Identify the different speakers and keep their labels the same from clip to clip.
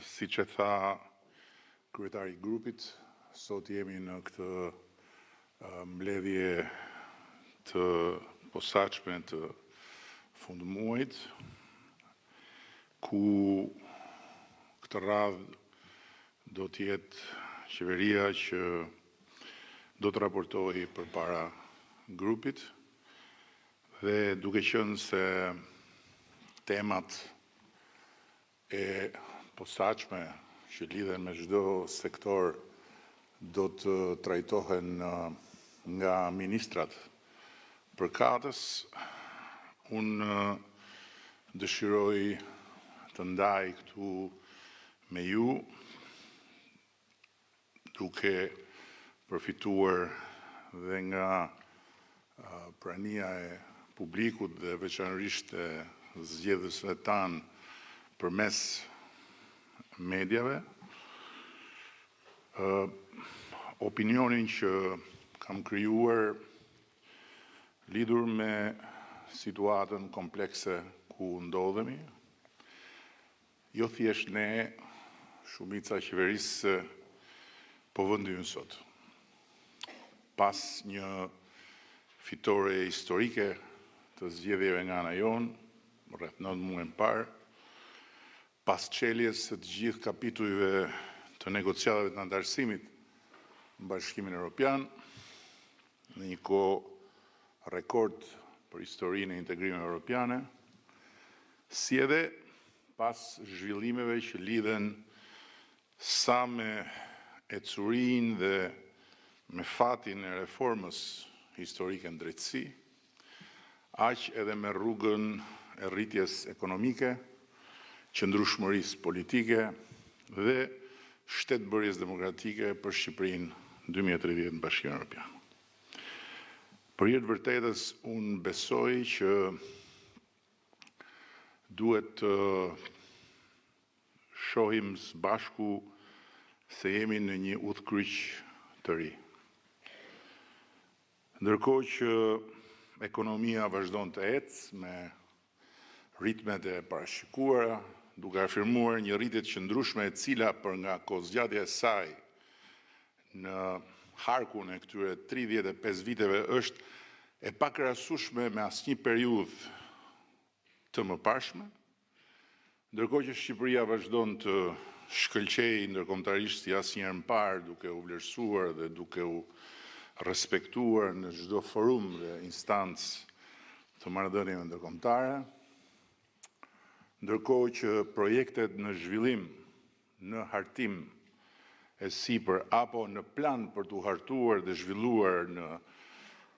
Speaker 1: si që tha kryetari i grupit, sot jemi në këtë mbledhje të posaçme të fundmuajit, ku këtë radhë do t'jetë qeveria që do të raportojë përpara grupit, dhe duke qenë se temat e posaçme që lidhen me çdo sektor do të trajtohen nga ministrat përkatës, unë dëshiroj të ndaj këtu me ju, duke përfituar dhe nga prania e publikut dhe veçanërisht e zgjedhësve tanë përmes medjave, opinionin që kam krijuar lidhur me situatën komplekse ku ndodhemi, jo thjesht ne, shumica e qeverisë po vëndyjnë sot. Pas një fitore historike të zgjedhjeve nga ana jonë, rreth 9 muaj më parë, pas çeljes së të gjithë kapitujve të negociatave të antarësimit në Bashkimin Evropian, në një kohë rekord për historinë e integrimit evropiane, si edhe pas zhvillimeve që lidhen sa me ecurinë dhe me fatin e reformës historike në drejtësi, aq edhe me rrugën e rritjes ekonomike, qëndrueshmërisë politike dhe shtetbërjes demokratike për Shqipërinë 2030 në Bashkimin Evropian. Për hir të vërtetës, unë besoj që duhet të shohim së bashku se jemi në një udhkryq të ri. Ndërkohë që ekonomia vazhdon të ecë me ritmet e parashikuara, duke afirmuar një rritje të qëndrueshme e cila për nga kohëzgjatja e saj në harkun e këtyre 35 viteve është e pakrahasueshme me asnjë periudhë të mëparshme, ndërkohë që Shqipëria vazhdon të shkëlqejë ndërkombëtarisht si asnjëherë më parë, duke u vlerësuar dhe duke u respektuar në çdo forum dhe instancë të marrëdhënieve ndërkombëtare, ndërkohë që projektet në zhvillim, në hartim e sipër apo në plan për t'u hartuar dhe zhvilluar në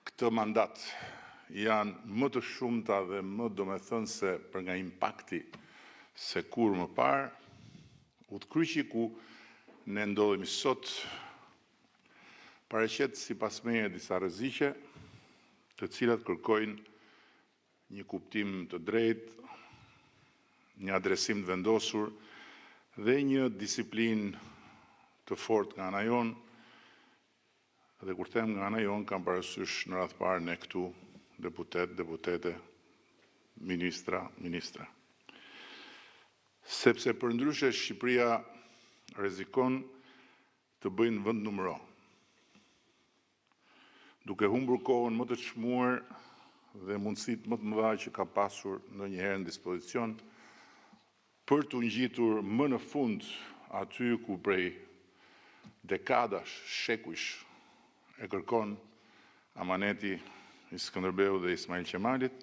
Speaker 1: këtë mandat janë më të shumta dhe më domethënëse për nga impakti se kur më parë, udhkryqi ku ne ndodhemi sot paraqet sipas meje disa rreziqe, të cilat kërkojnë një kuptim të drejtë, një adresim të vendosur dhe një disiplinë të fortë nga ana jonë, dhe kur them nga ana jonë kam parasysh në radh parë ne këtu deputete, ministra. Sepse përndryshe Shqipëria rrezikon të bëjë vend numëro, duke humbur kohën më të çmuar dhe mundësitë më të mëdha që ka pasur ndonjëherë në dispozicion për t'u ngjitur më në fund aty ku prej dekadash, shekujsh e kërkon amaneti i Skënderbeut dhe Ismail Qemalit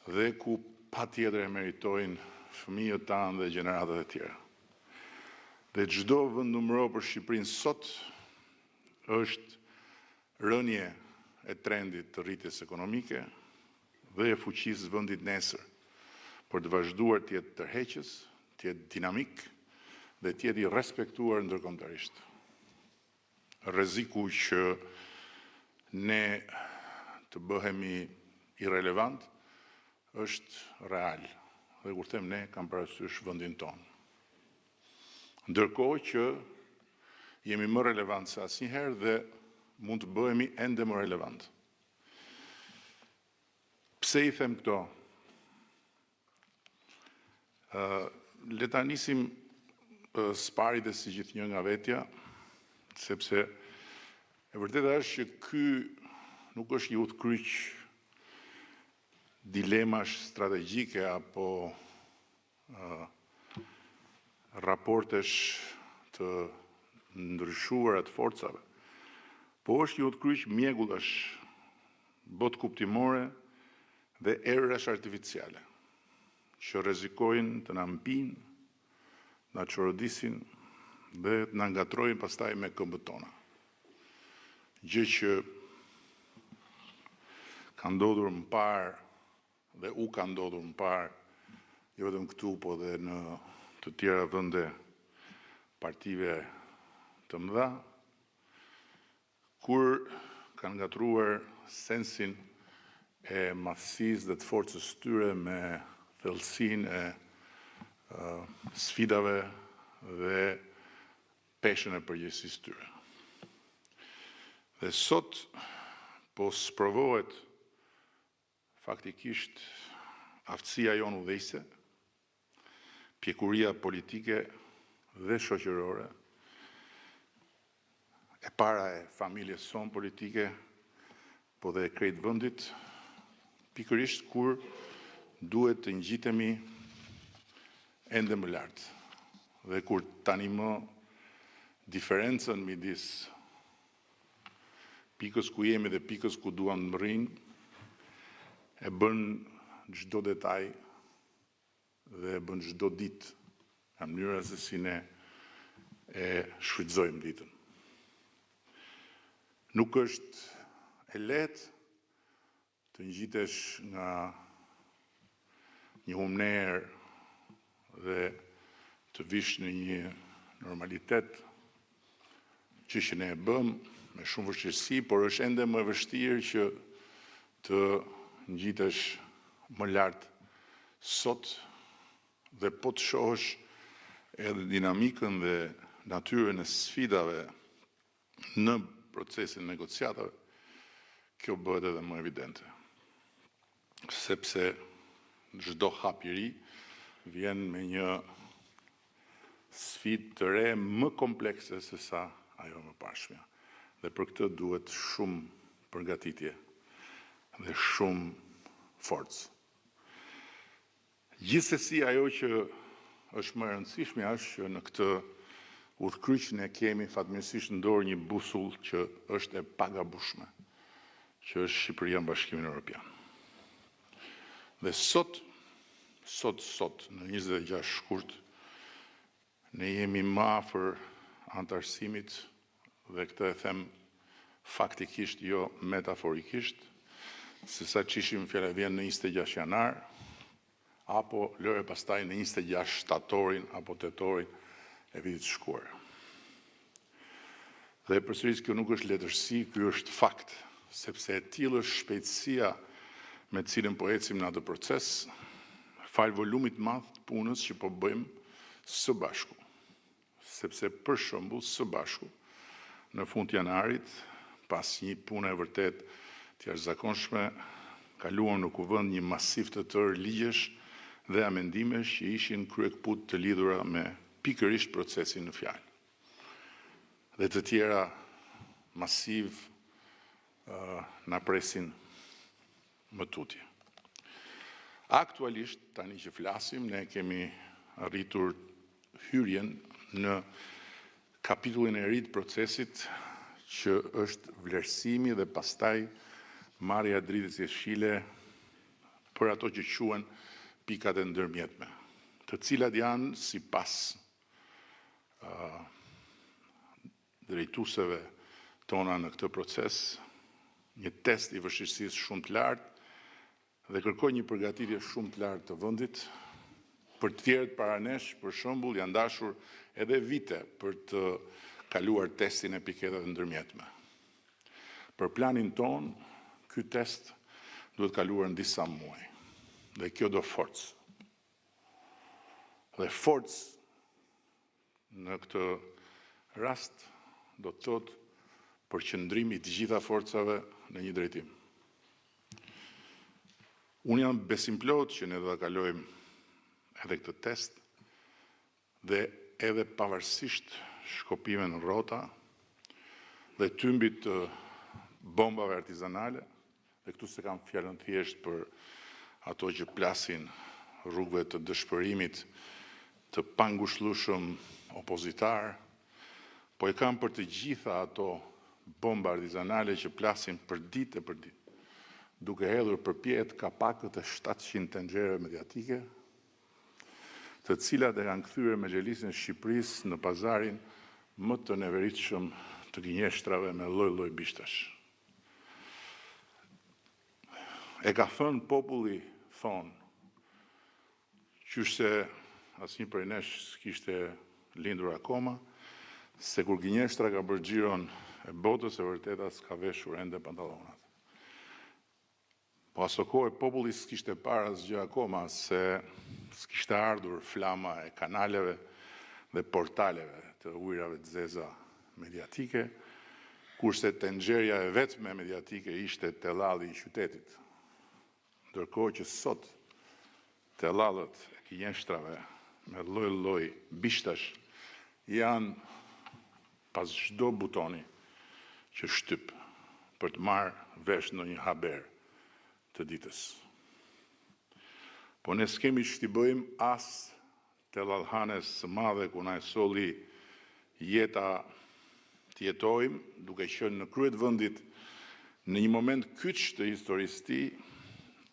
Speaker 1: dhe ku patjetër e meritojnë fëmijët tanë dhe gjeneratat e tjera. Dhe çdo vendnumëro për Shqipërinë sot është rënje e trendit të rritjes ekonomike dhe e fuqisë vendit nesër për të vazhduar të jetë tërheqës, të jetë dinamik dhe të jetë i respektuar ndërkombëtarisht. Rreziku që ne të bëhemi irrelevant është real. Dhe kur them ne, kam parasysh vendin tonë. Ndërkohë që jemi më relevant se asnjëherë dhe mund të bëhemi ende më relevant. Pse i them këto? Le ta nisim spari dhe si gjithë një nga vetja, sepse e vërteta është që ky nuk është një udhkryq dilemash strategjike apo raportesh të ndryshuara të forcave, po është një udhkryq mjegullash, botë kuptimore dhe erërash artificiale, që rrezikojnë të na mpinë, na çorodisin dhe të na ngatrojnë pastaj me këmbët tona. Gjë që ka ndodhur më parë dhe u ka ndodhur më parë, jo vetëm këtu, po dhe në të tjera vende partive të mëdha, kur kanë ngatruar sensin e madhësisë dhe të forcës tyre me thellësinë e sfidave dhe peshën e përgjegjësisë tyre. Dhe sot po sprovohet faktikisht aftësia jonë udhëheqëse, pjekuria politike dhe shoqërore, e para e familjes sonë politike, po dhe e krejt vendit, pikërisht kur duhet të ngjitemi ende më lart. Dhe kur tani më diferencën midis pikës ku jemi dhe pikës ku duam të rrinë e bën çdo detaj dhe e bën çdo ditë në mënyrë se si ne e shfrytëzojmë ditën. Nuk është e lehtë të ngjitesh nga një humner dhe të vish në një normalitet që ne e bëm me shumë vështirësi, por është ende më vështirë që të ngjitesh më lart sot dhe po të shohësh edhe dinamikën dhe natyrën e sfidave në procesin negociatave, kjo bëhet edhe më evidente. Sepse çdo hap i ri vjen me një sfidë të re më komplekse se sa ajo më pashmja. Dhe për këtë duhet shumë përgatitje dhe shumë forcë. Gjithsesi, ajo që është më e rëndësishme është që në këtë udhkryq ne kemi fatmirësisht në dorë një busull që është e pagabueshme, që është Shqipëria në Bashkimin Evropian. Dhe sot, në 26 shkurt, ne jemi më afër antarësimit, dhe këtë e them faktikisht, jo metaforikisht, se sa që ishim fjala vjen në 26 janar, apo lëre pastaj në 26 shtatorin apo tetorin e vitit shkuar. Dhe përsëris kjo nuk është letërsi, ky është fakt, sepse e tillë është shpejtësia me të cilën po ecim në atë proces, fal volumit madh të punës që po bëjmë së bashku. Sepse për shembull së bashku në fund janarit, pas një pune e vërtet të jashtëzakonshme, kaluam në kuvend një masiv të tërë ligjesh dhe amendimesh që ishin kryekput të lidhura me pikërisht procesin në fjalë. Dhe të tjera masiv na presin më tutje. Aktualisht, tani që flasim, ne kemi arritur hyrjen në kapitullin e ri të procesit që është vlerësimi dhe pastaj marrja e dritës jeshile për ato që quhen pikat e ndërmjetme, të cilat janë sipas drejtuesve tona në këtë proces një test i vështirësisë shumë të lartë dhe kërkoj një përgatitje shumë të lartë të vendit. Për të tjerët para nesh, për shembull, janë dashur edhe vite për të kaluar testin e piketave ndërmjetme. Për planin ton, ky test duhet kaluar në disa muaj. Dhe kjo do forcë. Dhe forcë në këtë rast do të thotë përqendrimi të gjitha forcave në një drejtim. Unë jam besimplot që ne do ta kalojmë edhe këtë test dhe edhe pavarësisht shkopime në rrota dhe tymbit të bombave artizanale, dhe këtu se kam fjallën thjesht për ato që plasin rrugëve të dëshpërimit të pangushlueshëm opozitar, po e kam për të gjitha ato bomba artizanale që plasin për ditë e për ditë, duke hedhur përpjet kapakët e 700 tenxhereve mediatike, të cilat e kanë kthyer Mexhelisin e Shqipërisë në pazarin më të neveritshëm të gënjeshtrave me lloj-lloj bishtash. E ka thënë populli, thonë, qysh se asnjë prej nesh s'kishte lindur akoma, se kur gënjeshtra ka bërë xhiron e botës, e vërteta s'ka veshur ende pantallonat. Po aso kohë populli s'kishte parë asgjë akoma, se s'kishte ardhur flama e kanaleve dhe portaleve të ujrave të zeza mediatike, kurse tenxherja e vetme mediatike ishte tellalli i qytetit. Ndërkohë që sot tellallët e gënjeshtrave me lloj-lloj bishtash janë pas çdo butoni që shtyp për të marrë vesh ndonjë haber të ditës. Po ne s'kemi që t'i bëjmë as tellallhanes së madhe ku na e solli jeta të jetojmë, duke qenë në krye të vendit në një moment kyç të historisë tij,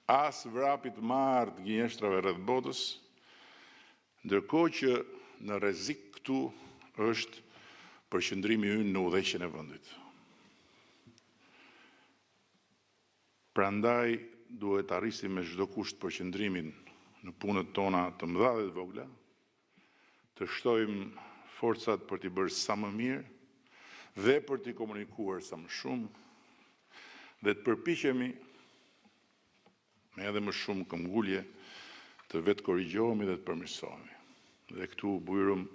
Speaker 1: as vrapit marrë të gënjeshtrave rreth botës, ndërkohë që në rrezik këtu është përqendrimi ynë në udhëheqjen e vendit. Prandaj duhet arrisim me çdo kusht përqendrimin në punët tona të mëdha dhe të vogla, të shtojmë forcat për t'i bërë sa më mirë dhe për t'i komunikuar sa më shumë, dhe të përpiqemi me edhe më shumë këmbgulje të vetë korrigjohemi dhe të përmirësohemi. Dhe këtu bujrum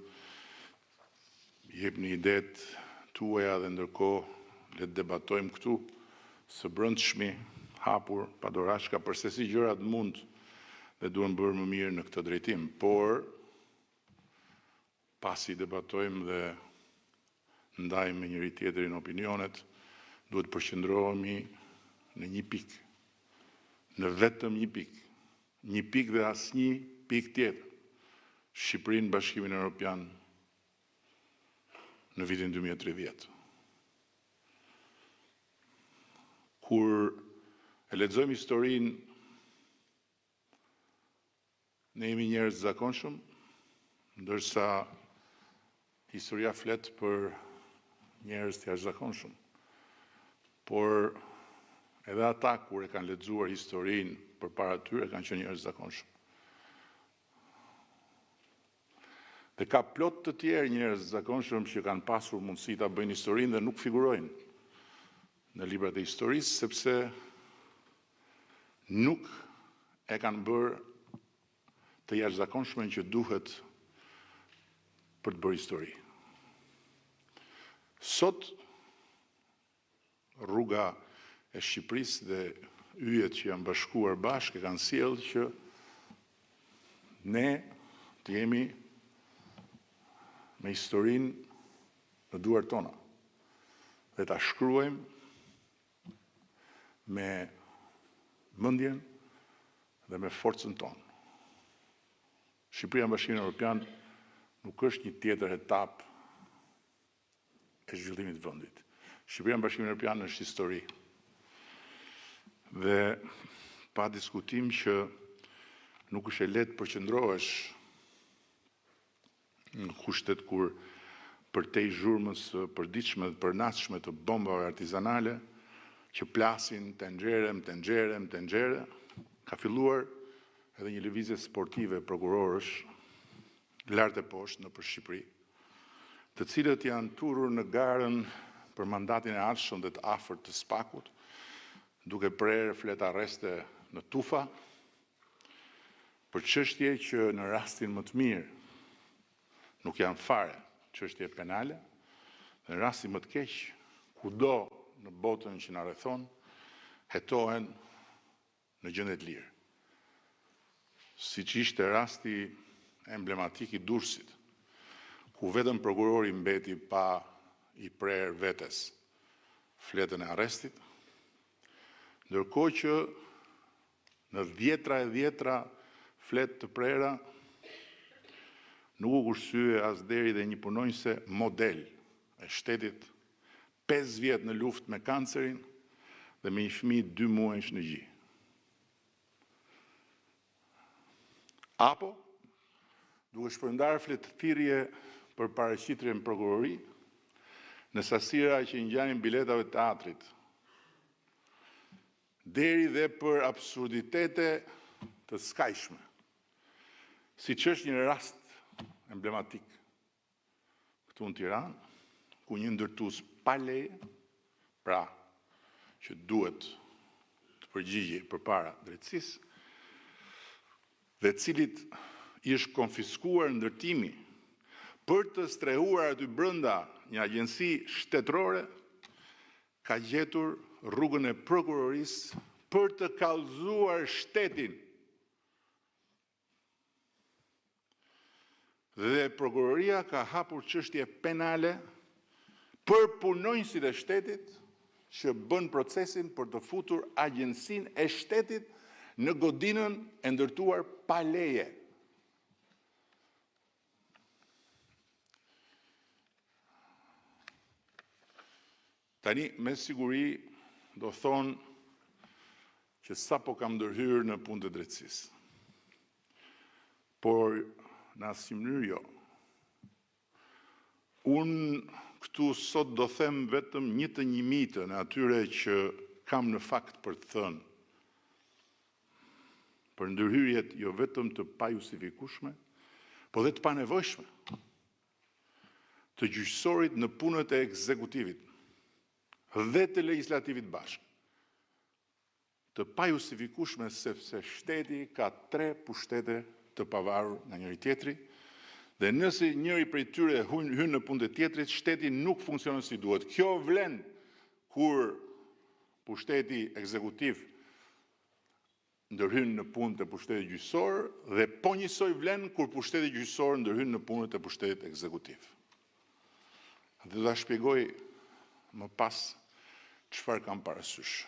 Speaker 1: jepni idetë tuaja dhe ndërkohë le të debatojmë këtu së brendshmi, hapur, pa dorashka, përse si gjërat mund dhe duhen bërë më mirë në këtë drejtim, por pasi debatojmë dhe ndajmë me njëri tjetrin opinionet, duhet përqendrohemi në një pikë, në vetëm një pikë dhe asnjë pikë tjetër. Shqipërinë, Bashkimin Evropian në vitin 2030. Kur e lexojmë historinë, ne jemi njerëz të zakonshëm, ndërsa historia flet për njerëz të jashtëzakonshëm. Por edhe ata kur e kanë lexuar historinë përpara tyre kanë qenë njerëz të zakonshëm. Dhe ka plot të tjerë njerëz të zakonshëm që kanë pasur mundësi ta bëjnë historinë dhe nuk figurojnë në librat e historisë, sepse nuk e kanë bërë të jashtëzakonshme që duhet për të bërë histori. Sot rruga e Shqipërisë dhe yjet që janë bashkuar bashkë e kanë sjellë që ne të jemi me historinë në duart tona dhe ta shkruajmë me mendjen dhe me forcën tonë. Shqipëria në Bashkimin Evropian nuk është një tjetër etapë e zhvillimit të vendit. Shqipëria në Bashkimin Evropian është histori. Dhe pa diskutim që nuk është e lehtë përqendrohesh në kushtet kur përtej zhurmës së përditshme dhe përnatshme të bombave artizanale që plasin tenxhere, ka filluar edhe një lëvizje sportive prokurorësh lart e poshtë nëpër Shqipëri, të cilët janë turur në garën për mandatin e ardhshëm dhe të afërt të Spakut, duke prerë flet arreste në tufa për çështje që në rastin më të mirë nuk janë fare çështje penale, dhe në rastin më të keq, kudo në botën që na rrethon, hetohen në gjendje të lirë. Siç ishte rasti emblematik i Durrësit, ku vetëm prokurori mbeti pa i prerë vetes fletën e arrestit, ndërkohë që në dhjetra fletë të prera nuk u kursye as deri dhe një punonjëse model e shtetit, 5 vjet në luftë me kancerin dhe me një fëmijë 2 muajsh në gjë. Apo, duke shpërndarë fletëthirrje për paraqitjen në prokurori, në sasira që ngjanin biletave të teatrit, deri dhe për absurditete të skajshme, siç është një rast emblematik këtu në Tiranë, ku një ndërtues pa leje, pra që duhet të përgjigjej përpara drejtësisë, dhe cilit i është konfiskuar ndërtimi për të strehuar aty brenda një agjenci shtetërore, ka gjetur rrugën e prokurorisë për të kallëzuar shtetin. Dhe prokuroria ka hapur çështje penale për punonjësit e shtetit që bën procesin për të futur agjencinë e shtetit në godinën e ndërtuar pa leje. Tani, me siguri, do thonë që sapo kam ndërhyrë në punë të drejtësisë. Por, në asnjë mënyrë jo. Unë këtu sot do them vetëm një të njëjtën në atyre që kam në fakt për të thënë, për ndërhyrjet jo vetëm të pajustifikueshme, por dhe të panevojshme të gjyqësorit në punët e ekzekutivit dhe të legislativit bashkë. Të pajustifikueshme sepse shteti ka 3 pushtete të pavarur nga njëri tjetri, dhe nëse njëri prej tyre hyn në punët e tjetrit, shteti nuk funksionon si duhet. Kjo vlen kur pushteti ekzekutiv ndërhyn në punët e pushtetit gjyqësor dhe po njësoj vlen kur pushteti gjyqësor ndërhyn në punët e pushtetit ekzekutiv. Dhe do ta shpjegoj më pas çfarë kam parasysh.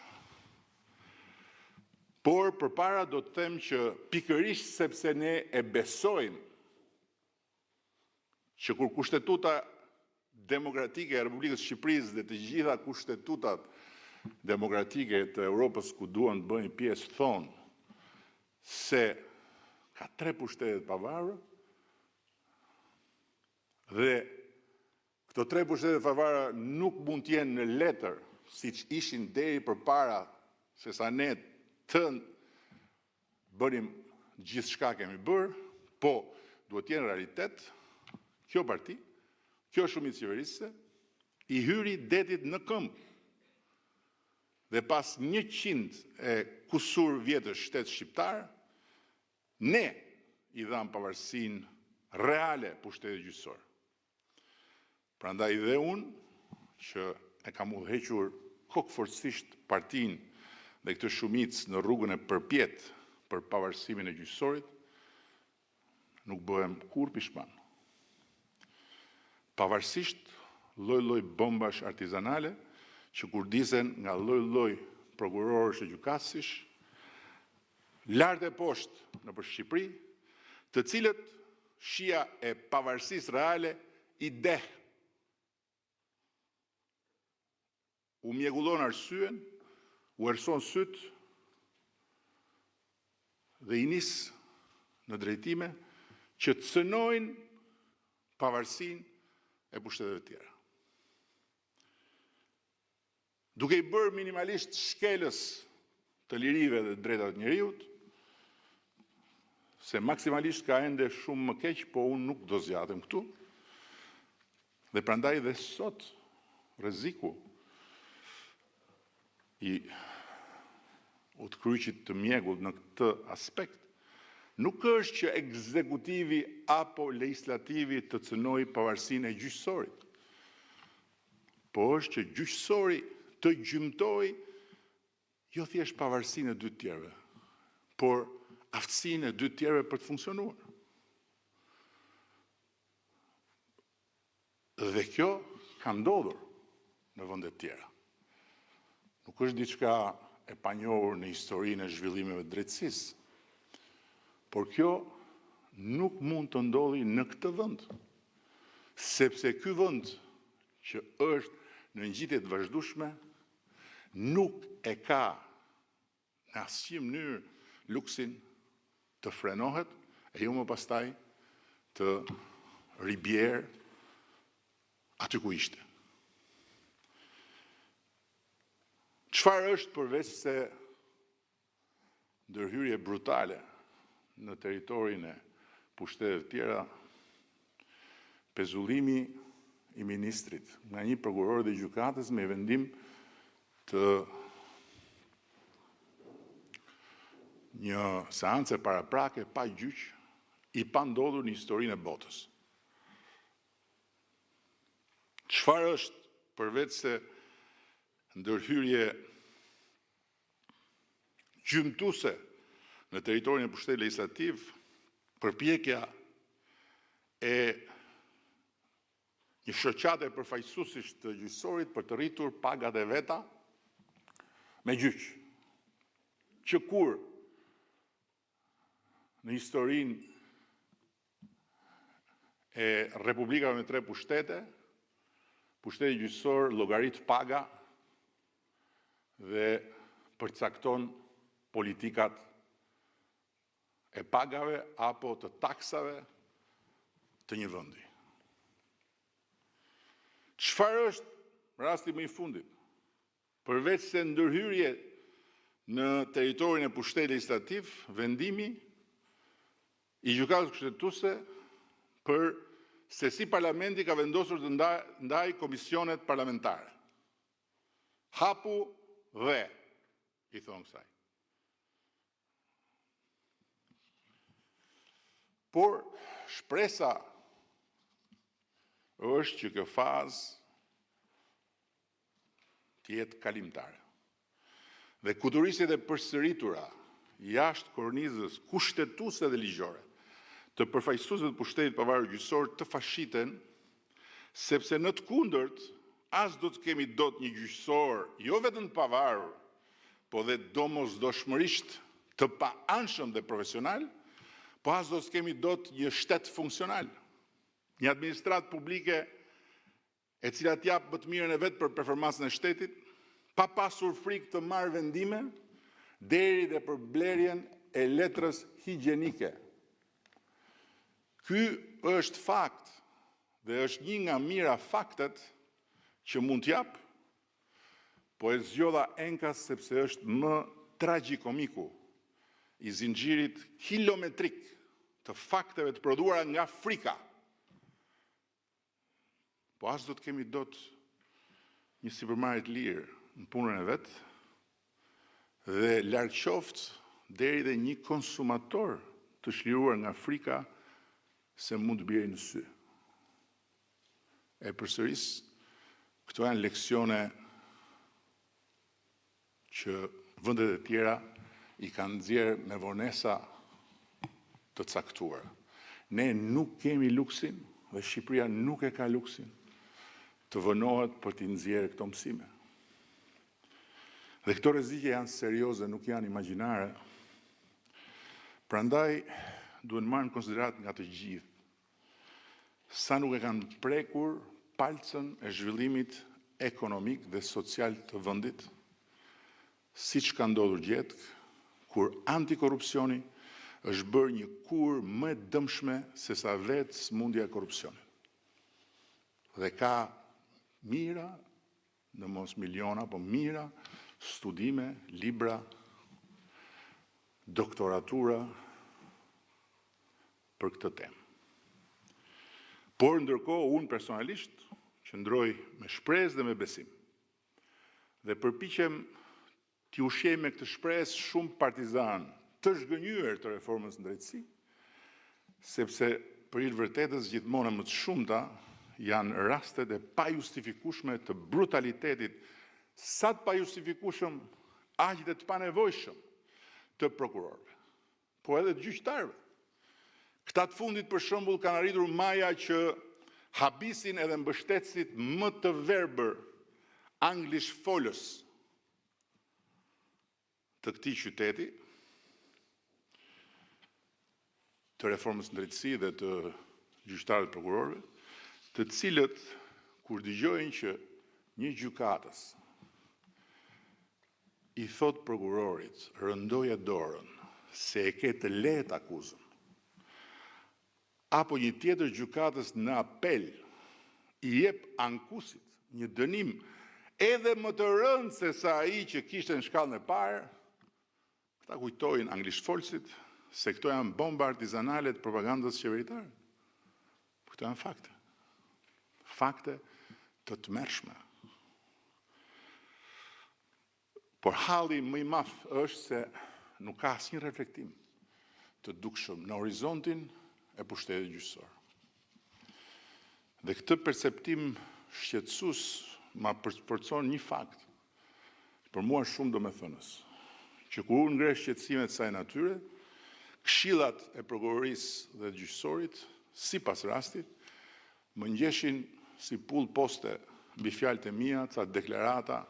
Speaker 1: Por përpara do të them që pikërisht sepse ne e besojmë që kur kushtetuta demokratike e Republikës Shqipërisë dhe të gjitha kushtetutat demokratike të Europës ku duan të bëjnë pjesë thonë se ka 3 pushtete të pavarura dhe këto 3 pushtete të pavarura nuk mund të jenë në letër siç ishin deri përpara se sa ne të bënim gjithçka kemi bërë, po duhet të jenë realitet. Kjo parti, kjo shumicë qeverisëse, i hyri detit në këmbë. Dhe pas 100 e kusur vjetësh shtet shqiptar, ne i dham pavarësinë reale pushtetit gjyqësor. Prandaj dhe unë, që e kam udhëhequr kokëforcisht partinë dhe këtë shumicë në rrugën e përpjet për pavarësimin e gjyqësorit, nuk bëhem kur pishman. Pavarësisht lloj-lloj bombash artizanale që kurdisen nga lloj-lloj prokurorësh e gjykatësish, lart e poshtë nëpër Shqipëri, të cilët shija e pavarësisë reale i deh. U mjegullon arsyen, u erson syt dhe i nis në drejtime që të cënojnë pavarësinë e pushteteve tjera. Duke i bërë minimalisht shkelës të lirive dhe drejtave të njeriut, se maksimalisht ka ende shumë më keq, po unë nuk do zgjatem këtu. Dhe prandaj dhe sot rreziku i utkryqit të mjegullt në këtë aspekt nuk është që ekzekutivi apo legislativi të cënojë pavarësinë e gjyqësorit, po është që gjyqësori të gjymtojë jo thjesht pavarësinë e 2 tjerëve, por aftësinë e 2 tjerëve për të funksionuar. Dhe kjo ka ndodhur në vende të tjera. Nuk është diçka e panjohur në historinë e zhvillimeve të drejtësisë, por kjo nuk mund të ndodhi në këtë vend, sepse ky vend që është në ngjitje të vazhdueshme nuk e ka në asnjë mënyrë luksin të frenohet e jo më pastaj të ribjerë aty ku ishte. Çfarë është përveç se ndërhyrje brutale në territorin e pushteteve të tjera, pezullimi i ministrit nga një prokuror dhe gjykatës me vendim të një seance paraprake pa gjyq i pa ndodhur në historinë e botës. Çfarë është përveç se ndërhyrje gjymtuese në territorin e pushtetit legjislativ, përpjekja e një shoqate përfaqësuesish të gjyqësorit për të rritur pagat e veta me gjyq, që kur në historinë e Republikave me 3 pushtete, pushteti gjyqësor llogarit paga dhe përcakton politikat e pagave apo të taksave të një vendi. Çfarë është rasti më i fundit? Përveç se ndërhyrje në territorin e pushtetit legjislativ, vendimi i gjykatës kushtetuese për se si parlamenti ka vendosur të ndaj komisionet parlamentare. Hapu dhe, i thonë kësaj. Por shpresa është që kjo fazë të jetë kalimtare. Dhe kuturisjet e përsëritura jashtë kornizës kushtetuese dhe ligjore të përfaqësuesve të pushtetit pavarur gjyqësor të fashiten, sepse në të kundërt as do të kemi dot një gjyqësor jo vetëm të pavarur, po dhe domosdoshmërisht të paanshëm dhe profesional, po as do të kemi dot një shtet funksional, një administratë publike e cila t'jap më të mirën e vet për performancën e shtetit, pa pasur frikë të marrë vendime deri dhe për blerjen e letrës higjienike. Ky është fakt dhe është një nga mira faktet që mund t'jap, po e zgjodha enkas sepse është më tragjikomiku i zinxhirit kilometrik të fakteve të prodhuara nga frika. Po as do të kemi dot një sipërmarrje të lirë në punën e vet dhe larg qoftë deri dhe një konsumator të shliruar nga frika se mund të bjerë në sy. E përsëris, këto janë leksione që vendet e tjera i kanë nxjerrë me vonesa të caktuara. Ne nuk kemi luksin dhe Shqipëria nuk e ka luksin të vënohet për t'i nxjerrë këto mësime. Dhe këto rreziqe janë serioze, nuk janë imagjinare. Prandaj duhen marrë në konsiderat nga të gjithë sa nuk e kanë prekur palcën e zhvillimit ekonomik dhe social të vendit, siç ka ndodhur gjetk, kur antikorrupsioni është bërë një kurrë më e dëmshme se sa vetë smundja e korrupsionit. Dhe ka mira, në mos miliona, po mira, studime, libra, doktoratura për këtë temë. Por ndërkohë unë personalisht qëndroj me shpresë dhe me besim. Dhe përpiqem t'i ushqej me këtë shpresë shumë partizan të zhgënjur të reformës në drejtësi, sepse për hir vërtetës gjithmonë më të shumta janë rastet e pajustifikueshme të brutalitetit, sa të pajustifikueshëm aq dhe të panevojshëm të prokurorëve, po edhe të gjyqtarëve. Këta të fundit për shembull kanë arritur maja që habisin edhe mbështetësit më të verbër anglisht folës të këtij qyteti, të reformës në drejtësi dhe të gjyqtarëve të prokurorëve, të cilët kur dëgjojnë që një gjykatës i thot prokurorit, rëndoje dorën se e ke të lehtë akuzën, apo një tjetër gjykatës në apel i jep ankuesit një dënim edhe më të rëndë se sa ai që kishte në shkallën e parë, këta kujtojnë anglishfolësit se këto janë bomba artizanale të propagandës qeveritare. Këto janë fakte. Fakte të tmerrshme. Por halli më i madh është se nuk ka asnjë reflektim të dukshëm në horizontin e pushtetit gjyqësor. Dhe këtë perceptim shqetësues ma përcon një fakt, për mua shumë domethënës, që kur unë ngre shqetësime të saj natyre, këshillat e prokurorisë dhe gjyqësorit, sipas rastit, më ngjeshin si pull poste mbi fjalët e mia, ca deklarata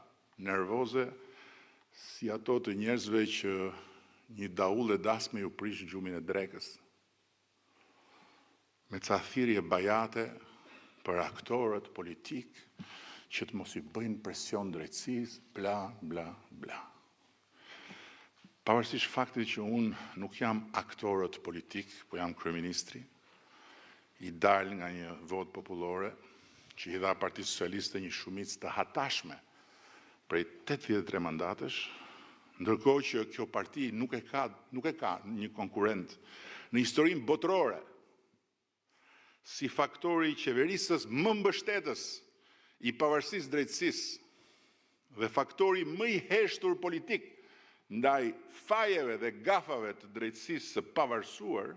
Speaker 1: nervoze, si ato të njerëzve që një daull e dasme ju prish gjumin e drekës. Me ca thirrje bajate për aktorët politik që të mos i bëjnë presion drejtësisë, bla, bla, bla. Pavarësisht faktit që unë nuk jam aktorët politik, po jam kryeministri, i dal nga një votë popullore, që i dha Partisë Socialiste një shumicë të hatashme prej 83 mandatesh, ndërkohë që kjo parti nuk e ka një konkurrent në historinë botërore si faktori i qeverisës më mbështetës i pavarësisë drejtësisë dhe faktori më i heshtur politik ndaj fajeve dhe gafave të drejtësisë së pavarësuar,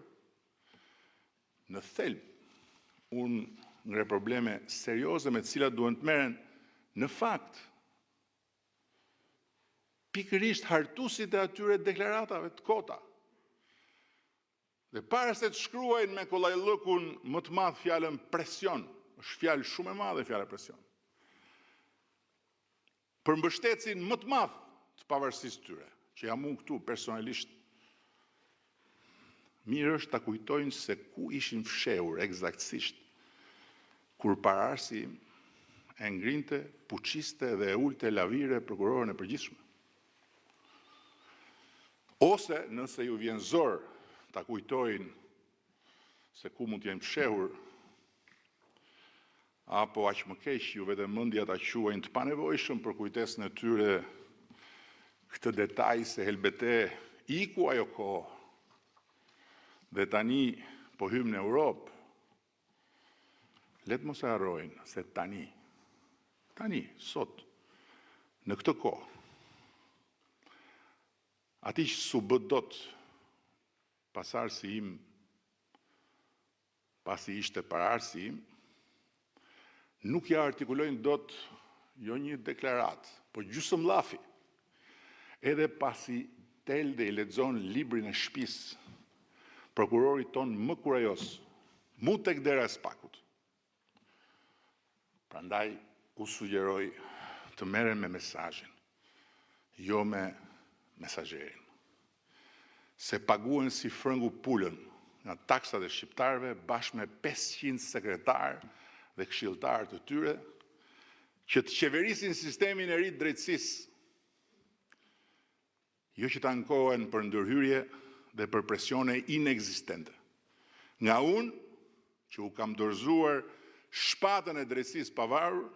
Speaker 1: në thelb unë ngre probleme serioze me të cilat duhen të merren në fakt pikërisht hartuesit e atyre deklaratave të kota. Dhe para se të shkruajnë me kollajllëkun më të madh fjalën presion, është fjalë shumë e madhe fjala presion, për mbështetësin më të madh të pavarësisë tyre, që jam unë këtu personalisht, mirë është ta kujtojnë se ku ishin fshehur eksaktësisht kur Pararsi e ngrinte, puçiste dhe e ulte lavire prokurorën e përgjithshme. Ose nëse ju vjen zor ta kujtojnë se ku mund të jenë fshehur, apo aq më keq ju vetëm mendja ta quajnë të panevojshëm për kujtesën e tyre këtë detaj se helbete iku ajo kohë dhe tani po hym në Europë, letë mos e harrojnë se tani, sot, në këtë kohë, ati që s'u bë dot pasarsi im, pasi ishte pararsi im, nuk ja artikulojnë dot jo një deklarat, po gjysmëllafi, edhe pasi tel dhe i lexon librin e shtëpisë, prokurori ton më kurajos, mu tek dera e spakut. Prandaj, u sugjeroj të merren me mesazhin, jo me mesazherin. Se paguhen si frëngu pulën nga taksat e shqiptarëve bashkë me 500 sekretarë dhe këshilltarë të tyre që të qeverisin sistemin e ri të drejtësisë, jo që të ankohen për ndërhyrje dhe për presione inekzistente. Nga unë, që u kam dorëzuar shpatën e drejtësisë pavarur,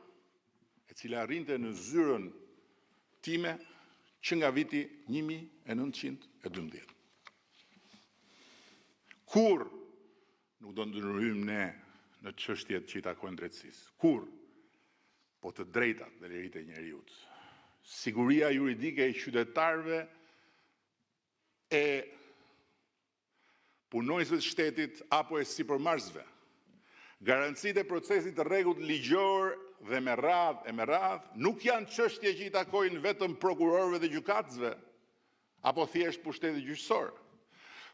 Speaker 1: e cila arrinte në zyrën time që nga viti 1912. Kur nuk do ndërhyjmë ne në çështjet që i takojnë drejtësisë? Kur? Po të drejtat dhe liritë e njeriut. Siguria juridike e qytetarëve e punonjësve të shtetit apo e sipërmarrësve. Garancitë e procesit të rregullt ligjor dhe me radhë nuk janë çështje që i takojnë vetëm prokurorëve dhe gjykatësve apo thjesht pushtetit gjyqësor,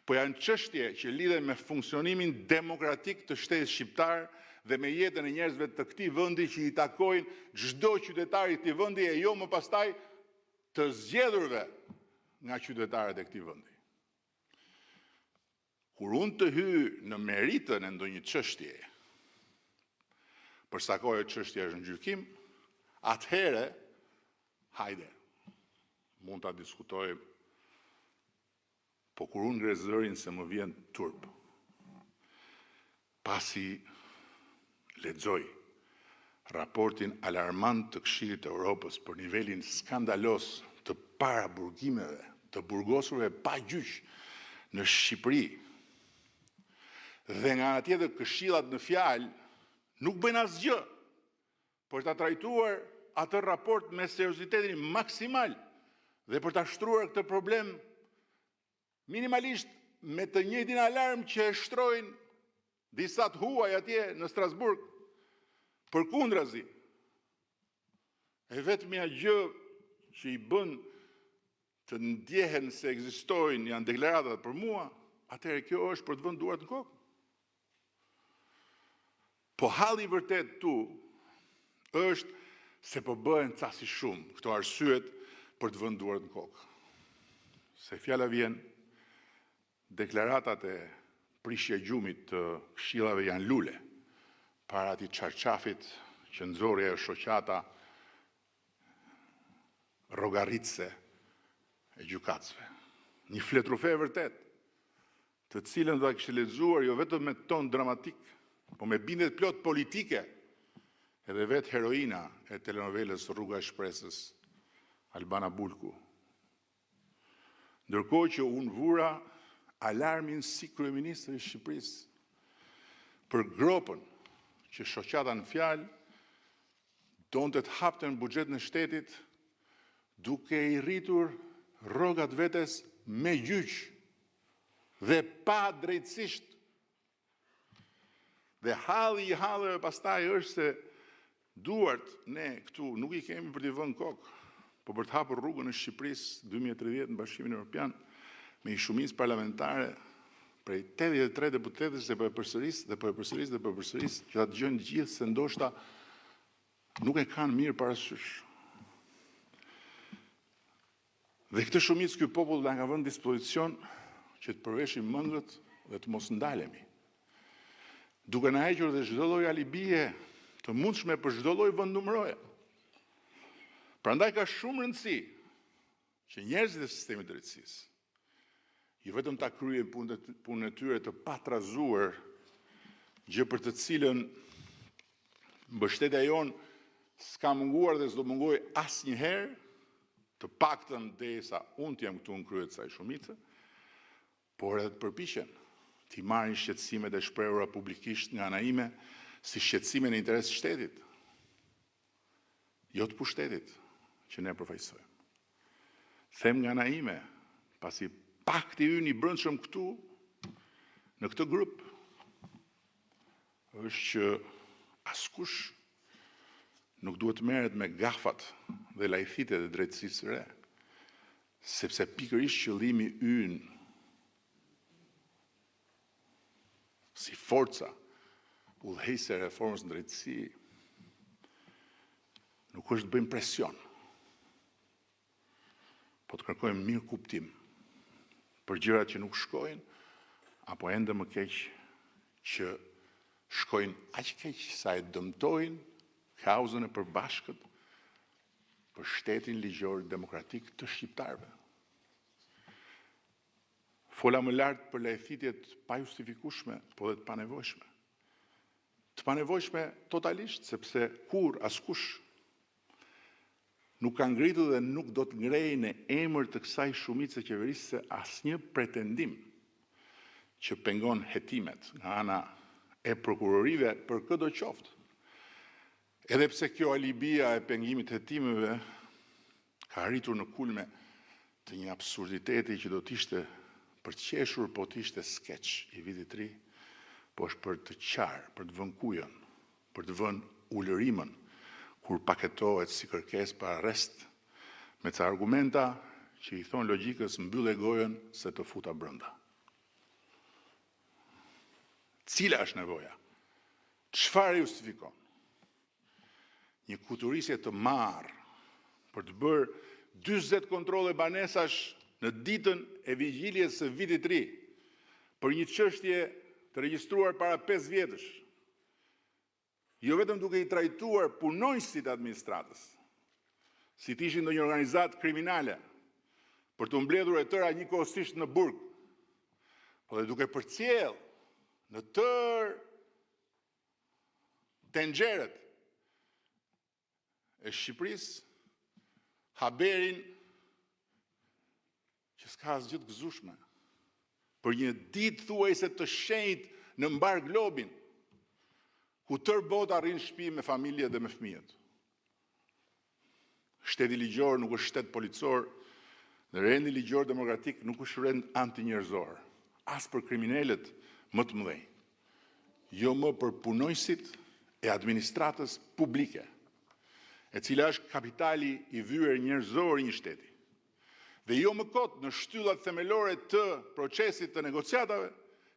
Speaker 1: po janë çështje që lidhen me funksionimin demokratik të shtetit shqiptar dhe me jetën e njerëzve të këtij vendi që i takojnë çdo qytetari i këtij vendi e jo më pastaj të zgjedhurve nga qytetarët e këtij vendi. Kur unë të hy në meritën e ndonjë çështje, për sa kohë çështja është në gjykim, atëherë, hajde, mund ta diskutojmë, po kur unë ngre zërin se më vjen turp, pasi lexoj raportin alarmant të Këshillit të Evropës për nivelin skandalos të paraburgimeve, të burgosurve pa gjyq në Shqipëri, dhe nga ana tjetër këshillat në fjalë nuk bëjnë asgjë për ta trajtuar atë raport me seriozitetin maksimal dhe për ta shtruar këtë problem minimalisht me të njëjtin alarm që e shtrojnë disa të huaj atje në Strasburg, përkundrazi. E vetmja gjë që i bën të ndjehen se ekzistojnë janë deklaratat për mua, atëherë kjo është për të vënë duart në kokë. Po halli i vërtet tu është se po bëhen casi shumë këto arsyet për të vënë duart në kokë. Se fjala vjen, deklaratat e prishje gjumit të këshillave janë lule para atij çarçafit që nxorri ajo shoqata rrogaritse e gjykatësve. Një fletrufe e vërtet, të cilën do ta kishte lexuar jo vetëm me ton dramatik, po me bindet plot politike, edhe vetë heroina e telenovelës Rruga e Shpresës, Albana Bulku. Ndërkohë që unë vura alarmin si kryeministri i Shqipërisë për gropën që shoqata në fjalë donte të hapte në buxhetin e shtetit duke i rritur rrogat vetes me gjyq dhe pa drejtësisht. Dhe halli i halleve pastaj është se duart ne këtu nuk i kemi për t'i vënë kokë, po për të hapur rrugën e Shqipërisë 2030 në Bashkimin Evropian me një shumicë parlamentare prej 83 deputetësh dhe po e përsëris, që ta dëgjojnë gjithë se ndoshta nuk e kanë mirë parasysh. Dhe këtë shumicë ky popull na ka vënë dispozicion që të përveshim mëngët dhe të mos ndalemi, duke na hequr dhe çdo lloj alibie të mundshme për çdo lloj vendnumëroje. Prandaj ka shumë rëndësi që njerëzit e sistemit drejtësisë jo vetëm ta kryejnë punën e tyre të patrazuar, gjë për të cilën mbështetja jonë s'ka munguar dhe s'do mungoj asnjëherë, të paktën derisa unë t'jam këtu në krye të kësaj shumice, por edhe të përpiqen t'i marrin shqetësimet e shprehura publikisht nga ana ime si shqetësime në interes të shtetit, jo të pushtetit që ne përfaqësojmë. Them nga ana ime, pasi pakti ynë i brendshëm këtu, në këtë grup, është që askush nuk duhet merret me gafat dhe lajthitet e drejtësisë së re, sepse pikërisht qëllimi ynë si forca udhëheqëse e reformës në drejtësi nuk është të bëjmë presion, po të kërkojmë mirë kuptim për gjërat që nuk shkojnë, apo ende më keq që shkojnë aq keq sa e dëmtojnë kauzën e përbashkët për shtetin ligjor demokratik të shqiptarëve. Fola më lart për lajthitjet pa justifikueshme, po dhe të panevojshme. Të panevojshme totalisht, sepse askush nuk ka ngritur dhe nuk do të ngrejë në emër të kësaj shumice qeverisëse asnjë pretendim që pengon hetimet nga ana e prokurorive për çdo qoftë. Edhe pse kjo alibia e pengimit hetimeve ka arritur në kulme të një absurditeti që do t'ishte për të qeshur, po t'ishte skeç i vitit të ri, po është për të qarë, për të vënë kujën, për të vënë ulërimën, kur paketohet si kërkesë për arrest, me ca argumenta që i thon logjikës mbyllë gojën se të futa brenda. Cila është nevoja? Çfarë justifikon? Një kuturisje të marrë për të bërë 40 kontrole banesash në ditën e vigjiljes së vitit të ri, për një çështje të regjistruar para 5 vjetësh, jo vetëm duke i trajtuar punonjësit administratës, si të ishin ndonjë organizatë kriminale, për të mbledhur e tëra njëkohësisht në burg, por dhe duke përcjell në tërë tenxherët e Shqipërisë haberin që s'ka asgjë të gëzueshme për një ditë thuajse të shenjtë në mbar globin, ku tërë bota arrin shtëpi me familje dhe me fëmijët. Shteti ligjor nuk është shtet policor, dhe rendi ligjor demokratik nuk është rend antinjerëzor, as për kriminalët më të mëdhenj, jo më për punonjësit e administratës publike, e cila është kapitali i vyer njerëzor i një shteti. Dhe jo më kot në shtyllat themelore të procesit të negociatave,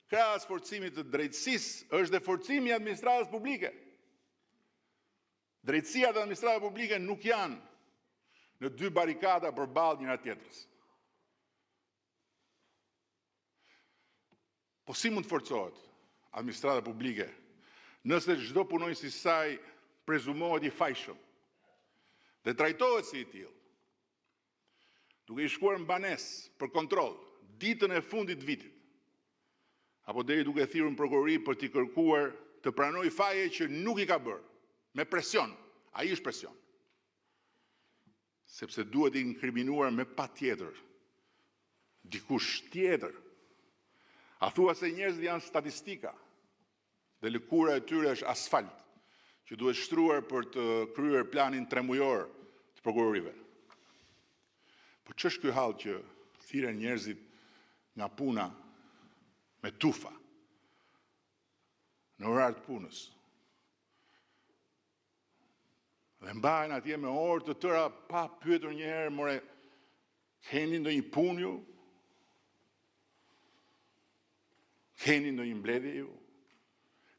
Speaker 1: krahas forcimit të drejtësisë është dhe forcimi i administratës publike. Drejtësia dhe administrata publike nuk janë në dy barikada përballë njëra tjetrës. Po si mund të forcohet administrata publike nëse çdo punonjës i saj prezumohet i fajshëm dhe trajtohet si i tillë? Duke i shkuar në banesë për kontroll ditën e fundit vitit, apo deri duke thirrur në prokurori për t'i kërkuar të pranojë faje që nuk i ka bërë, me presion, ai është presion. Sepse duhet i inkriminuar me patjetër dikush tjetër. A thua se njerëzit janë statistika dhe lëkura e tyre është asfalt që duhet shtruar për të kryer planin 3 mujor të prokurorive. Po ç'është ky hall që thirren njerëzit nga puna me tufa në orar të punës? Dhe mbahen atje me orë të tëra pa pyetur një herë, more, keni ndonjë punë ju? Keni ndonjë mbledhje ju?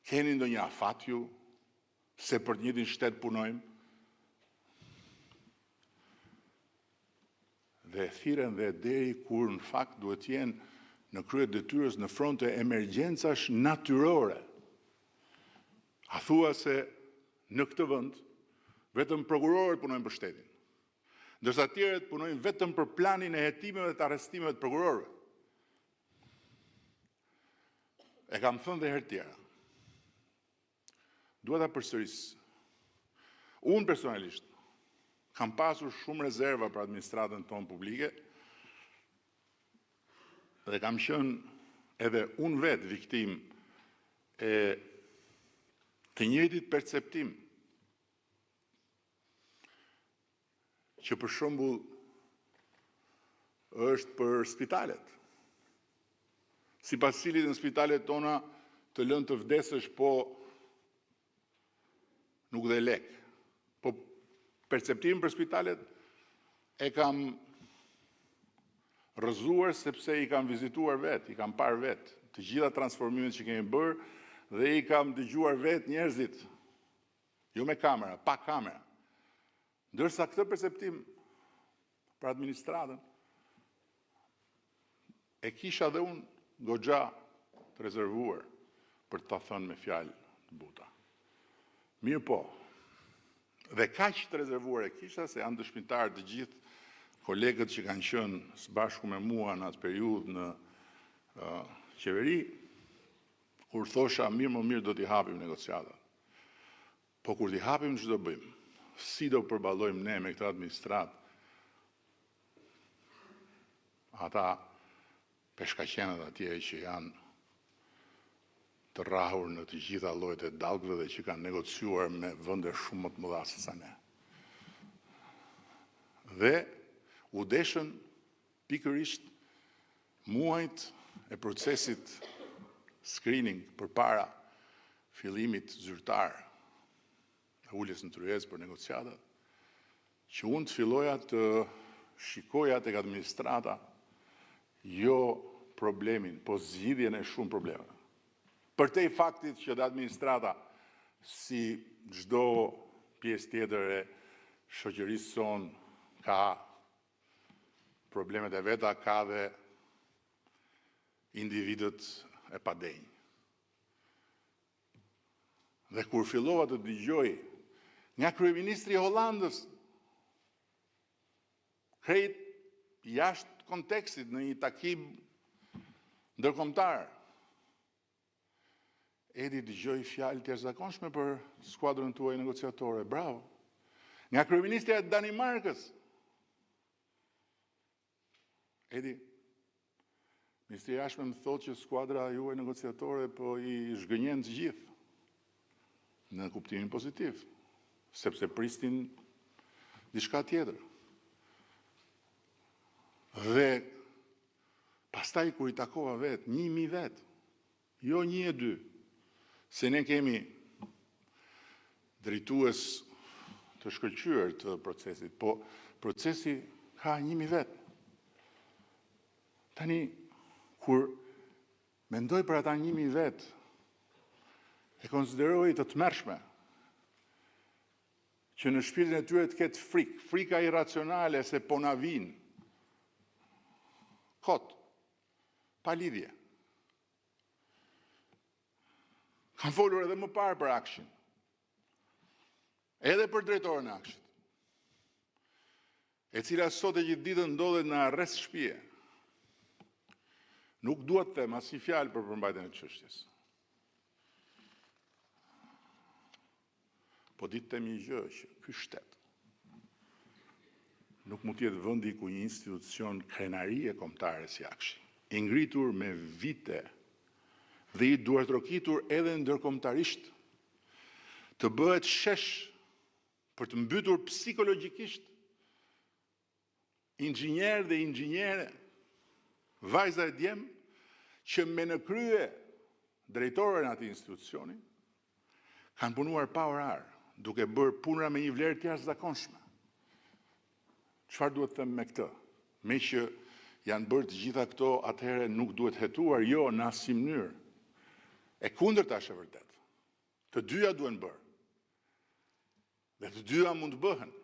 Speaker 1: Keni ndonjë afat ju? Se për të njëjtin shtet punojmë? Dhe thirren dhe deri kur në fakt duhet jenë në krye detyrës në fronte emergjencash natyrore. A thua se në këtë vend vetëm prokurorët punojnë për shtetin, ndërsa të tjerët punojnë vetëm për planin e hetimeve dhe të arrestimeve të prokurorëve. E kam thënë dhe herë tjera. Dua ta përsëris. Unë personalisht kam pasur shumë rezerva për administratën tonë publike dhe kam qenë edhe unë vetë viktim e të njëjtit perceptim që për shembull është për spitalet. Sipas cilit në spitalet tona të lënë të vdesësh, po nuk dhe lek. Po perceptim për spitalet e kam rrëzuar sepse i kam vizituar vetë, i kam parë vetë të gjitha transformimet që kemi bërë dhe i kam dëgjuar vetë njerëzit, jo me kamera, pa kamera. Ndërsa këtë perceptim për administratën e kisha dhe unë goxha të rezervuar për të thënë me fjalë të buta. Mirë po, dhe kaq të rezervuar e kisha se janë dëshmitar të gjithë kolegët që kanë qenë së bashku me mua në atë periudhë në qeveri, kur thosha mirë më mirë do t'i hapim negociatat. Po kur t'i hapim ç'do bëjmë? Si do përballojmë ne me këtë administratë? Ata peshkaqenët atje që janë të rrahur në të gjitha llojet e dallgëve dhe që kanë negociuar me vende shumë më të mëdha se sa ne. Dhe u deshën pikërisht muajt e procesit screening përpara fillimit zyrtar e uljes në tryezë për negociatat, që unë të filloja të shikoja tek administrata jo problemin, po zgjidhjen e shumë problemeve. Përtej faktit që dhe administrata si çdo pjesë tjetër e shoqërisë sonë ka problemet e veta, ka dhe individët e padenj. Dhe kur fillova të dëgjoj nga kryeministri i Hollandës, krejt jashtë kontekstit në një takim ndërkombëtar, Edi dëgjoj fjalë të jashtëzakonshme për skuadrën tuaj negociatore. Bravo. Nga kryeministri e Danimarkës. Edi, Ministri i Jashtme më thotë që skuadra juaj negociatore po i zhgënjen të gjithë në kuptimin pozitiv, sepse pristin diçka tjetër. Dhe pastaj kur i takova vetë, 1000 vetë, jo 1 e 2, se ne kemi drejtues të shkëlqyer të procesit, po procesi ka 1000 vetë. Tani, kur mendoj për ata 1000 vetë, e konsideroj të tmerrshme që në shpirtin e tyre të ketë frikë, frika irracionale se po na vinë kot, pa lidhje. Kam folur edhe më parë për Akshin, edhe për drejtorën e Akshit, e cila sot e gjithë ditën ndodhet në arrest shtëpie. Nuk dua të them asnjë fjalë për përmbajtjen e çështjes. Po ditë të një gjë që ky shtet nuk mund të jetë vendi ku një institucion krenarie kombëtare si Akshi, i ngritur me vite dhe i duartrokitur edhe ndërkombëtarisht, të bëhet shesh për të mbytur psikologjikisht inxhinier dhe inxhiniere, vajza e djem, që me në krye drejtorën e atij institucioni, kanë punuar pa orar, duke bërë punra me një vlerë të jashtëzakonshme. Çfarë duhet të them me këtë? Me që janë bërë të gjitha këto, atëherë nuk duhet hetuar, jo në asnjë mënyrë. E kundërta është e vërtet. Të dyja duhen bërë. Dhe të dyja mund të bëhen.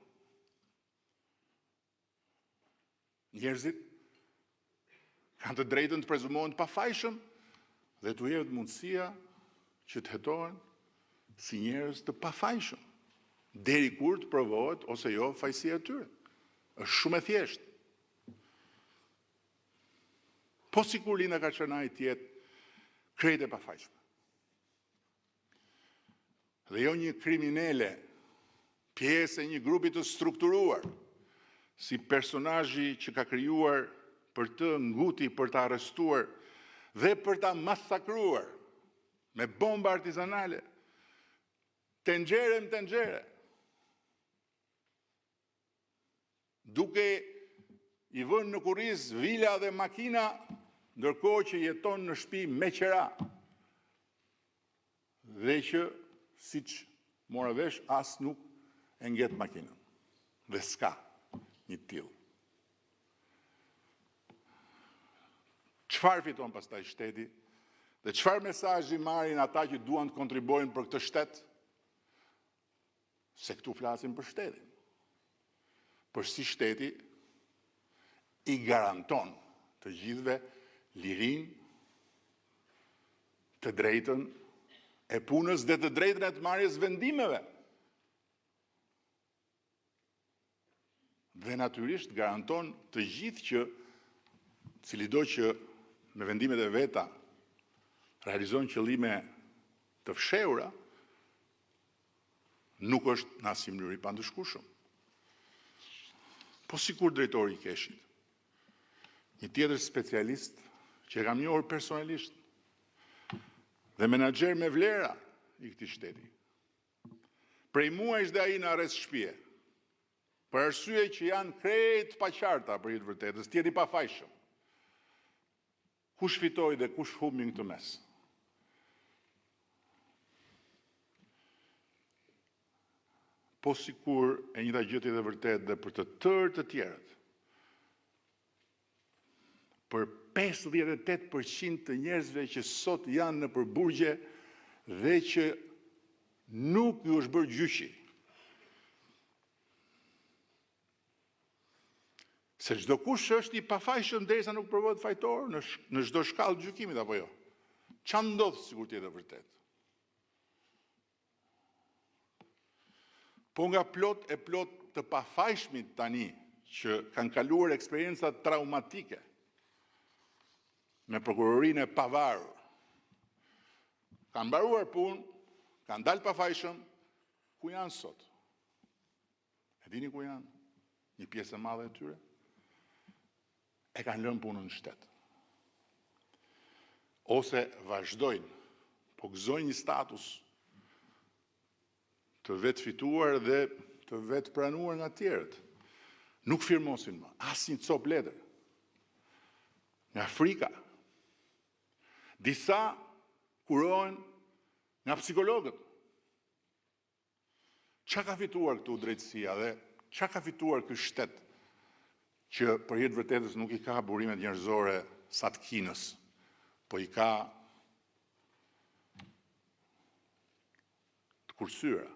Speaker 1: Njerëzit kanë të drejtën të prezumohen të pafajshëm dhe t'u jepet mundësia që të hetohen si njerëz të pafajshëm, deri kur të provohet ose jo fajësia e tyre. Është shumë e thjeshtë. Po sikur Linda Kaçanaj të jetë krejt e pafajshme. Dhe jo një kriminele, pjesë e një grupi të strukturuar, si personazhi që ka krijuar për të nguti, për të arrestuar dhe për ta masakruar me bomba artizanale, tenxhere më tenxhere, duke i vënë në kurriz vila dhe makina, ndërkohë që jeton në shtëpi me qera. Dhe që, siç mora vesh, as nuk e ngjet makinën. Dhe s'ka një tillë. Çfarë fiton pastaj shteti? Dhe çfarë mesazhi marrin ata që duan të kontribuojnë për këtë shtet? Se këtu flasim për shtetin. Për si shteti i garanton të gjithëve lirinë, të drejtën e punës dhe të drejtën e të marrjes vendimeve. Dhe natyrisht garanton të gjithë që cilido që me vendimet e veta realizon qëllime të fshehura, nuk është në asnjë mënyrë i pandëshkueshëm. Po sikur drejtori i Keshit, një tjetër specialist që e kam njohur personalisht dhe menaxher me vlera i këtij shteti. Prej muajsh dhe ai në arrest shtëpie, për arsye që janë krejt paqarta për të vërtetës, tjeti pafajshëm. Kush fitoi dhe kush humbi në këtë mes? Po sikur e njëjta gjë tjetër e vërtetë dhe për të tërë të tjerët. Për 58% të njerëzve që sot janë në përburgje dhe që nuk ju është bërë gjyqi. Se çdo kush është i pafajshëm derisa nuk provohet fajtor në çdo shkallë gjykimit apo jo. Ç'a ndodh sikur tjetër vërtet? Po nga plot të pafajshmit tani që kanë kaluar eksperienca traumatike me prokurorinë e pavarur, kanë mbaruar punë, kanë dalë pafajshëm, ku janë sot? E dini ku janë? Një pjesë e madhe e tyre e kanë lënë punën në shtet. Ose vazhdojnë, po gëzojnë një status të vetë fituar dhe të vetë pranuar nga tjerët. Nuk firmosin më, asnjë cop letër. Nga frika. Disa kurohen nga psikologët. Çka ka fituar këtu drejtësia dhe çka ka fituar ky shtet që për hir të vërtetës nuk i ka burimet njerëzore sa të kinës, po i ka të kursyra.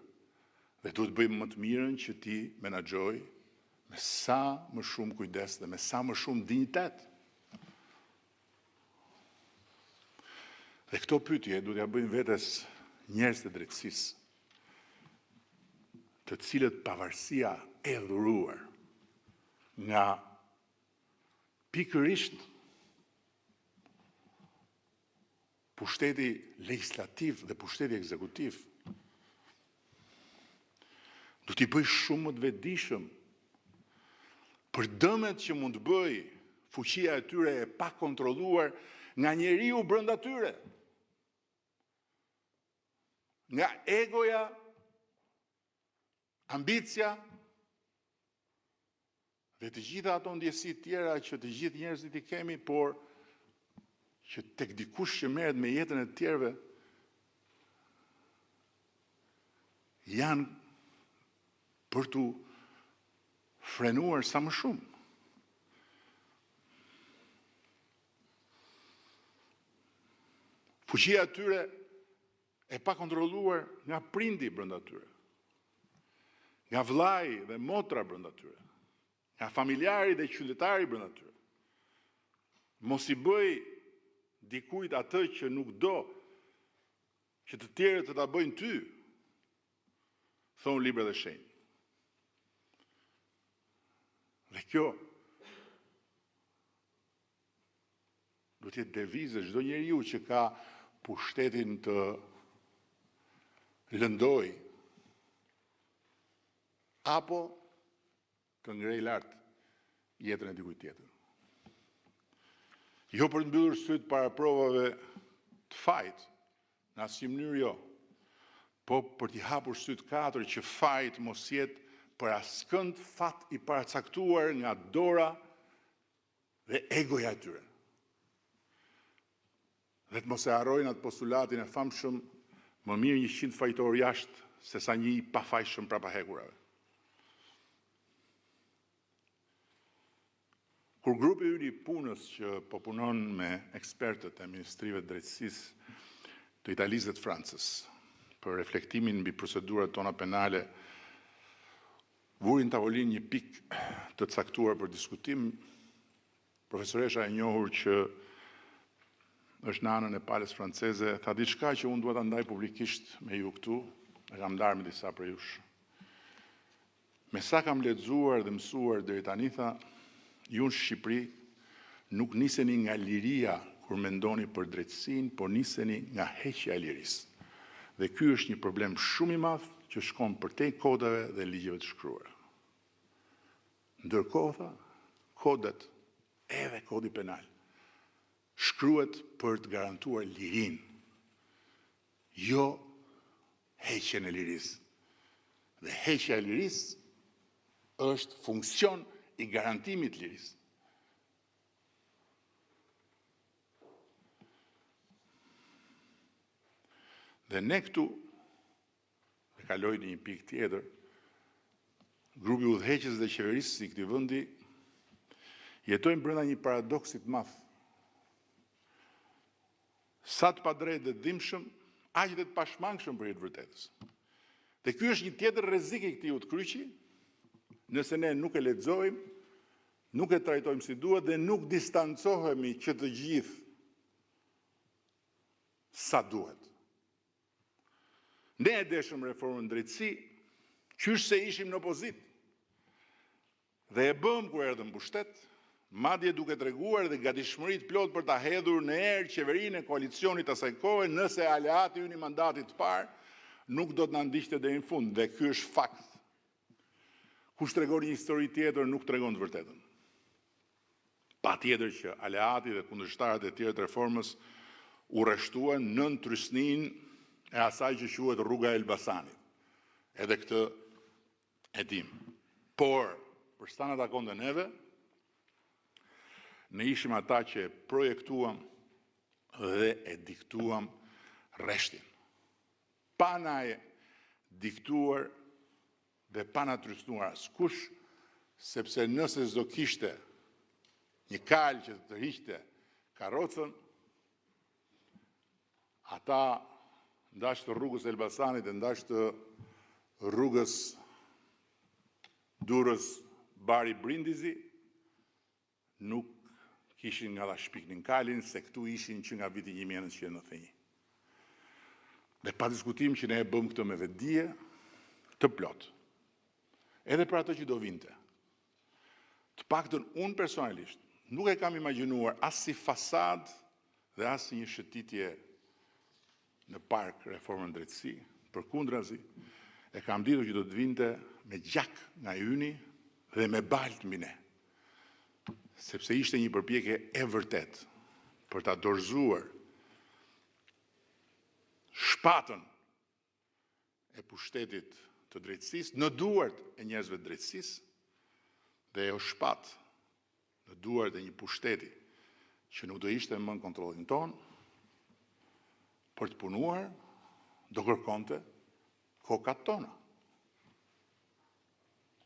Speaker 1: Dhe duhet bëjmë më të mirën që ti menaxhoj me sa më shumë kujdes dhe me sa më shumë dinjitet. Dhe këto pyetje duhet ja bëjmë vetes njerëz të drejtësisë, të cilët pavarësia e dhuruar nga pikërisht pushteti legislativ dhe pushteti ekzekutiv do t'i bëj shumë më të vetëdijshëm për dëmet që mund të bëj fuqia e tyre e pa kontrolluar nga njeriu brenda tyre, nga egoja, ambicia dhe të gjitha ato ndjesi tjera që të gjithë njerëzit i kemi, por që tek dikush që merret me jetën e tjerëve janë për t'u frenuar sa më shumë. Fuqia e tyre e pa kontrolluar nga prindi brenda tyre, nga vllai dhe motra brenda tyre, nga familjari dhe qytetari brenda tyre. Mos i bëj dikujt atë që nuk do që të tjerët të ta bëjnë ty, thonë librat e shenjtë. Dhe kjo do të jetë devizë çdo njeriu që ka pushtetin të lëndoj apo të ngrej lart jetën e dikujt tjetër. Jo për të mbyllur syt para provave të fajt, në asnjë mënyrë jo, po për t'i hapur syt katër që fajt mos jetë për askënd fat i paracaktuar nga dora dhe egoja e tyre. Dhe të mos e harrojnë atë postulatin e famshëm, më mirë 100 fajtor jashtë se sa një i pafajshëm prapa hekurave. Kur grupi ynë i punës që po punon me ekspertët e Ministrive të Drejtësisë të Italisë dhe të Francës për reflektimin mbi procedurat tona penale, vurin tavolinë një pikë të caktuar për diskutim, profesoresha e njohur që është në anën e palës franceze, tha diçka që unë duhet ta ndaj publikisht me ju këtu, e kam ndarë me disa prej jush. Me sa kam lexuar dhe mësuar deri tani, tha, ju në Shqipëri nuk niseni nga liria kur mendoni për drejtësinë, por niseni nga heqja e lirisë. Dhe ky është një problem shumë i madh që shkon përtej kodave dhe ligjeve të shkruara. Ndërkohë, tha, kodet, edhe kodi penal, shkruhet për të garantuar lirinë, jo heqjen e lirisë. Dhe heqja e lirisë është funksion i garantimit të lirisë. Dhe ne këtu, e kaloj në një pikë tjetër, grupi udhëheqës dhe qeverisë i këtij vendi, jetojmë brenda një paradoksi të madh. Sa të padrejtë dhe dhimbshëm, aq dhe të pashmangshëm për hir të vërtetës. Dhe ky është një tjetër rrezik i këtij utkryqi, nëse ne nuk e lexojmë, nuk e trajtojmë si duhet dhe nuk distancohemi që të gjithë sa duhet. Ne e deshëm reformën drejtësi, qysh se ishim në opozitë. Dhe e bëm kur erdhëm në pushtet, madje duke treguar dhe gatishmëri të plot për ta hedhur në erë qeverinë e koalicionit asaj kohe, nëse aleati ynë i mandatit të parë nuk do të na ndiqte deri në fund. Dhe ky është fakt. Kush tregon një histori tjetër nuk tregon të vërtetën. Patjetër që aleati dhe kundërshtarët e tjerë të reformës u rreshtuan nën trysninë e asaj që quhet rruga e Elbasanit. Edhe këtë e dim. Por, për sa na takonte neve, ne ishim ata që e projektuam dhe e diktuam rreshtin. Pa na e diktuar dhe pa na trysnuar askush, sepse nëse s'do kishte një kal që të tërhiqte karrocën, ata ndash të rrugës Elbasanit e ndash të rrugës Durrës Bari Brindisi, nuk kishin nga dha shpiknin kalin, se këtu ishin që nga viti 1991. Dhe pa diskutim që ne e bëm këtë me vetdije të plot. Edhe për ato që do vinte. Të paktën unë personalisht nuk e kam imagjinuar as si fasad dhe as si një shëtitje në park reformën drejtësi, përkundrazi, e kam ditur që do të vinte me gjak nga yni dhe me baltë mbi ne. Sepse ishte një përpjekje e vërtet për ta dorëzuar shpatën e pushtetit të drejtësisë në duart e njerëzve të drejtësisë dhe ajo shpatë në duart e një pushteti që nuk do ishte më në kontrollin ton, për të punuar, do kërkonte kokat tona.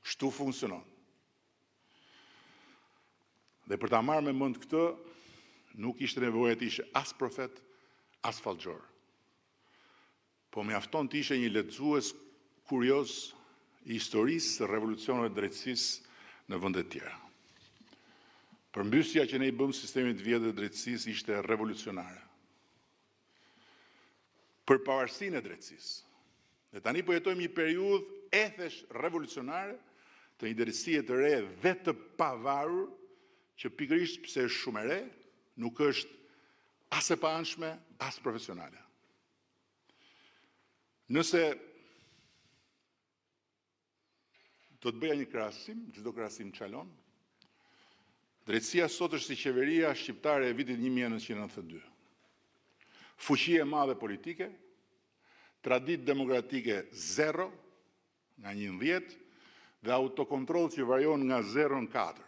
Speaker 1: Shtu funksionon. Dhe për ta marrë me mend këtë, nuk ishte nevojë të ishe as profet, as fallxhor. Po mjafton të ishe një lexues kurioz i historisë së revolucioneve të drejtësisë në vende të tjera. Përmbysja që ne i bëm sistemit të vjetër të drejtësisë ishte revolucionare. Për pavarësinë e drejtësisë. Dhe tani po jetojmë një periudhë ethesh revolucionare të një drejtësie të re dhe të pavarur, që pikërisht pse është shumë e re, nuk është as e paanshme, as profesionale. Nëse do të bëja një krahasim, çdo krahasim çalon, drejtësia sot është si qeveria shqiptare e vitit 1992. Fuqi e madhe politike, traditë demokratike 0 nga 1/10 dhe autokontroll që varion nga 0 në 4,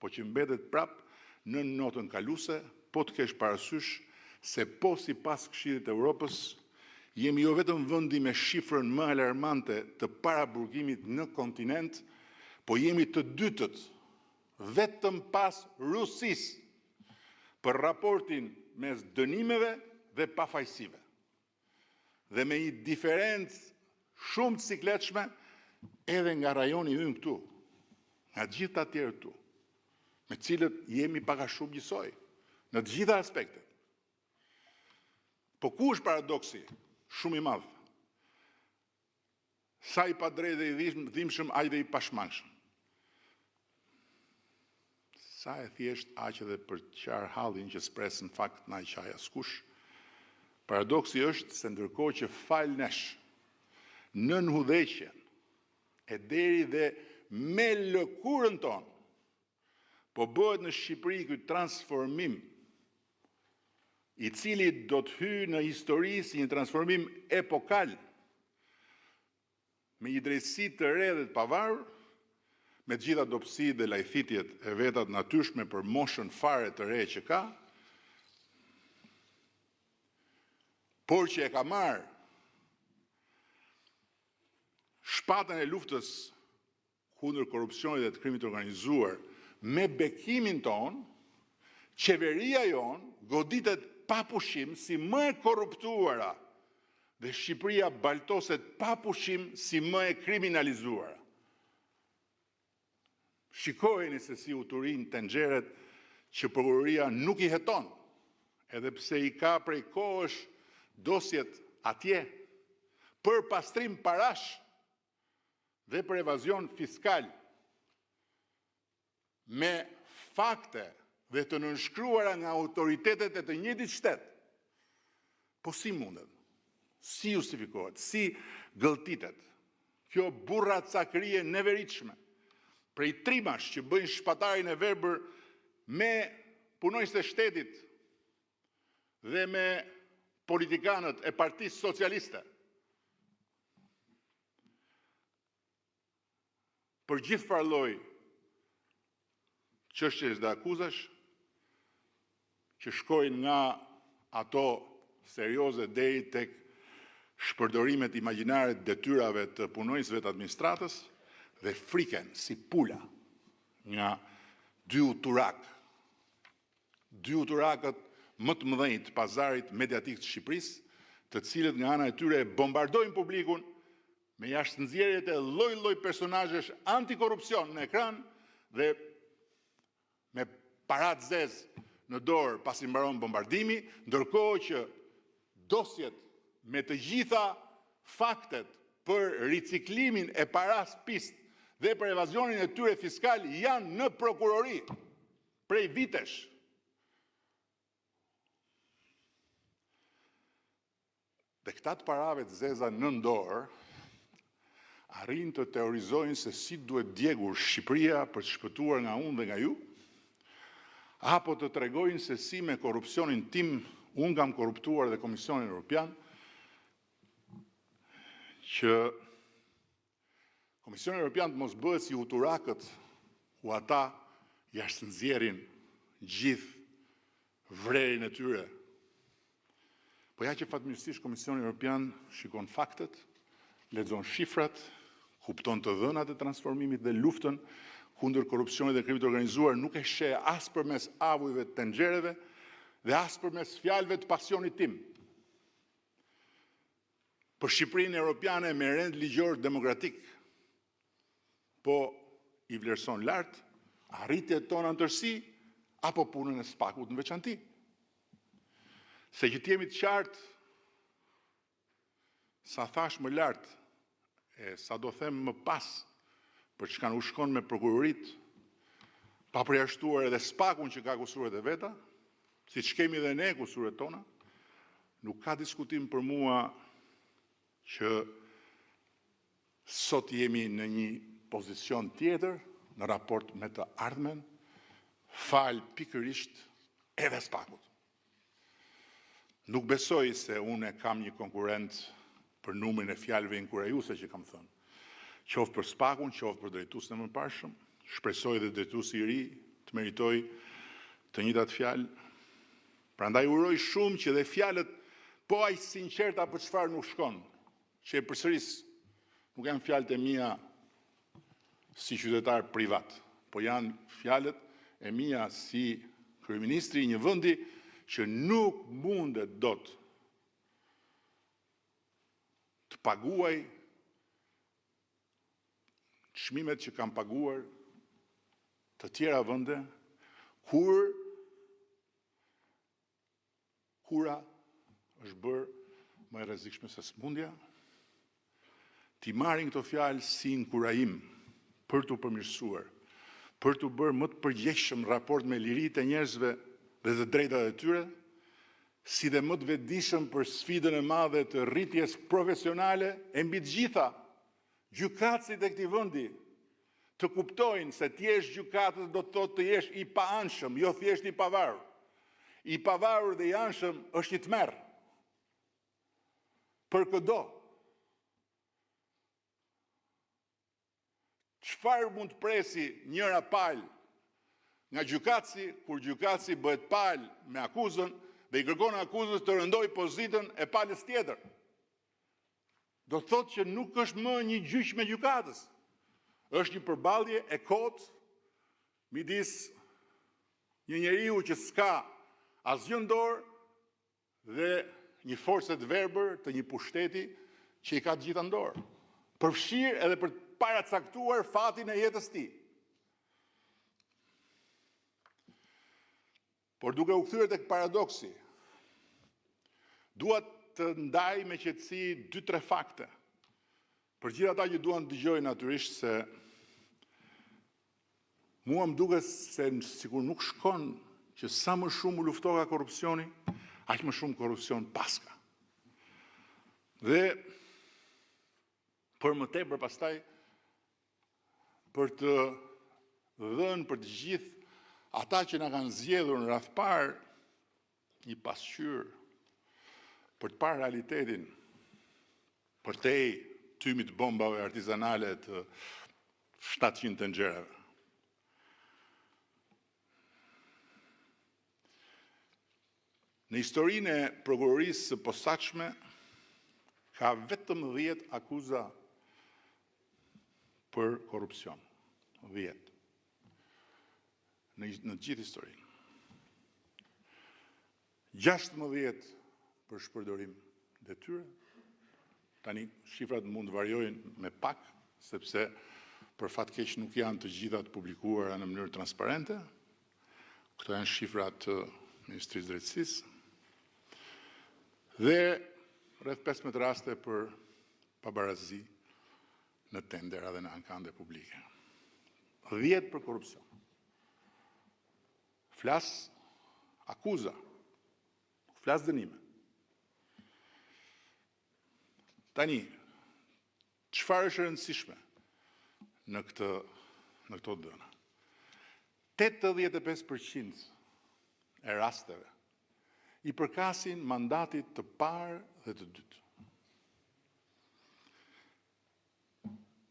Speaker 1: po që mbetet prap në notën kaluese, po të kesh parasysh se po sipas Këshillit të Evropës jemi jo vetëm vendi me shifrën më alarmante të paraburgimit në kontinent, po jemi të dytët vetëm pas Rusisë për raportin mes dënimeve dhe pafajësive. Dhe me një diferencë shumë të sikletshme edhe nga rajoni ynë këtu, nga gjithë të tjerë këtu, me cilët jemi paka shumë njësoj, në të gjitha aspektet. Po ku është paradoksi shumë i madh? Sa i padrejtë dhe i dhimbshëm, aq dhe i pashmangshëm. Sa e thjesht aq edhe për të qarë hallin që s'pres në fakt na i qaj askush. Paradoksi është se ndërkohë që fal nesh në udhëheqjen e deri dhe me lëkurën tonë, po bëhet në Shqipëri ky transformim i cili do të hyjë në histori si një transformim epokal, me një drejtësi të re dhe të pavarur, me të gjitha dobësitë dhe lajthitjet e veta të natyrshme për moshën fare të re që ka, por që e ka marrë shpatën e luftës kundër korrupsionit dhe të krimit organizuar me bekimin ton, qeveria jon goditet pa pushim si më e korruptuara dhe Shqipëria baltoset pa pushim si më e kriminalizuara. Shikojeni se si u turin tenxheret që prokuroria nuk i heton, edhe pse i ka prej kohësh dosjet atje, për pastrim parash dhe për evazion fiskal, me fakte dhe të nënshkruara nga autoritetet e të njëjtit shtet. Po si mundet? Si justifikohet? Si gëlltitet? Kjo burracakërie neveritshme prej trimash që bëjnë shpatarin e verbër me punonjësit e shtetit dhe me politikanët e Partisë Socialiste. Për gjithë farloj çështjes dhe akuzash që shkojnë nga ato serioze deri tek shpërdorimet imagjinare të detyrave të punonjësve të administratës dhe friken si pula nga dy uturakët më të mëdhenj të pazarit mediatik të Shqipërisë, të cilët nga ana e tyre bombardojnë publikun me jashtënxjerrjet e lloj-lloj personazhesh antikorrupsion në ekran dhe me parat zezë në dorë pasi mbaron bombardimi, ndërkohë që dosjet me të gjitha faktet për riciklimin e paras pist dhe për evazionin e tyre fiskal janë në prokurori prej vitesh. Dhe këta të parave të zeza në dorë arrin të teorizojnë se si duhet djegur Shqipëria për të shpëtuar nga unë dhe nga ju, apo të tregojnë se si me korrupsionin tim unë kam korruptuar dhe Komisionin Evropian, që Komisioni Evropian të mos bëhet si uturakët ku ata jashtënxjerrin gjithë vrerin e tyre. Po ja që fatmirësisht Komisioni Evropian shikon faktet, lexon shifrat, kupton të dhënat e transformimit dhe luftën kundër korrupsionit dhe krimit të organizuar nuk e sheh as përmes avujve të tenxhereve dhe as përmes fjalëve të pasionit tim. Për Shqipërinë Europiane me rend ligjor demokratik, po i vlerëson lart arritjet tona në tërësi apo punën e SPAK-ut në veçanti. Se që t'jemi të qartë, sa thash më lart, e sa do them më pas, për çka u shkon me prokurorit, pa përjashtuar edhe SPAK-un që ka kusuret e veta, siç kemi dhe ne kusuret tona, nuk ka diskutim për mua që sot jemi në një pozicion tjetër në raport me të ardhmen, fal pikërisht edhe SPAK-ut. Nuk besoj se unë kam një konkurrent për numrin e fjalëve inkurajuese që kam thënë. Qoftë për SPAK-un, qoftë për drejtuesin e mëparshëm, shpresoj dhe drejtuesi i ri të meritoj të njëjtat fjalë. Prandaj uroj shumë që dhe fjalët po aq sinqerta për çfarë nuk shkon, që e përsëris, nuk janë fjalët e mia si qytetar privat, po janë fjalët e mia si kryeministri i një vendi që nuk mundet dot të paguaj çmimet që kanë paguar të tjera vende, kur kura është bërë më e rrezikshme se smundja, t'i marrin këto fjalë si inkurajim për t'u përmirësuar, për t'u bërë më të përgjegjshëm raport me liritë e njerëzve dhe të drejtat e tyre, si dhe më të vetëdijshëm për sfidën e madhe të rritjes profesionale e mbi të gjitha, gjykatësit e këtij vendi të kuptojnë se të jesh gjykatës do të thotë të jesh i paanshëm, jo thjesht i pavarur. I pavarur dhe i anshëm është i tmerr. Për këdo. Çfarë mund të presi njëra palë nga gjykatësi, kur gjykatësi bëhet palë me akuzën dhe i kërkon akuzës të rëndojë pozitën e palës tjetër. Do të thotë që nuk është më një gjyq me gjykatës. Është një përballje e kotë midis një njeriu që s'ka asgjë në dorë dhe një forcë të verbër të një pushteti që i ka të gjitha ndorë, përfshirë edhe për të paracaktuar fatin e jetës tij. Por duke u kthyer tek paradoksi, dua të ndaj me qetësi 2-3 fakte. Për gjithë ata që duan të dëgjojnë natyrisht se mua më duket se sikur nuk shkon që sa më shumë u luftoka korrupsioni, aq më shumë korrupsion paska. Dhe për më tepër pastaj për të dhënë për të gjithë ata që na kanë zgjedhur në radh parë një pasqyrë për të parë realitetin përtej tymit bombave artizanale të 700 tenxherave. Në historinë e prokurorisë së posaçme ka vetëm 10 akuza për korrupsion. 10. Në gjithë historinë. 16 për shpërdorim detyre. Tani shifrat mund të variojnë me pak, sepse për fat keq nuk janë të gjitha të publikuara në mënyrë transparente. Këto janë shifrat të Ministrisë Drejtësisë. Dhe rreth 15 raste për pabarazi në tendera dhe në ankande publike. 10 për korrupsion. Flas akuza, flas dënime. Tani, çfarë është e rëndësishme në këto dëna? 85% e rasteve i përkasin mandatit të parë dhe të dytë.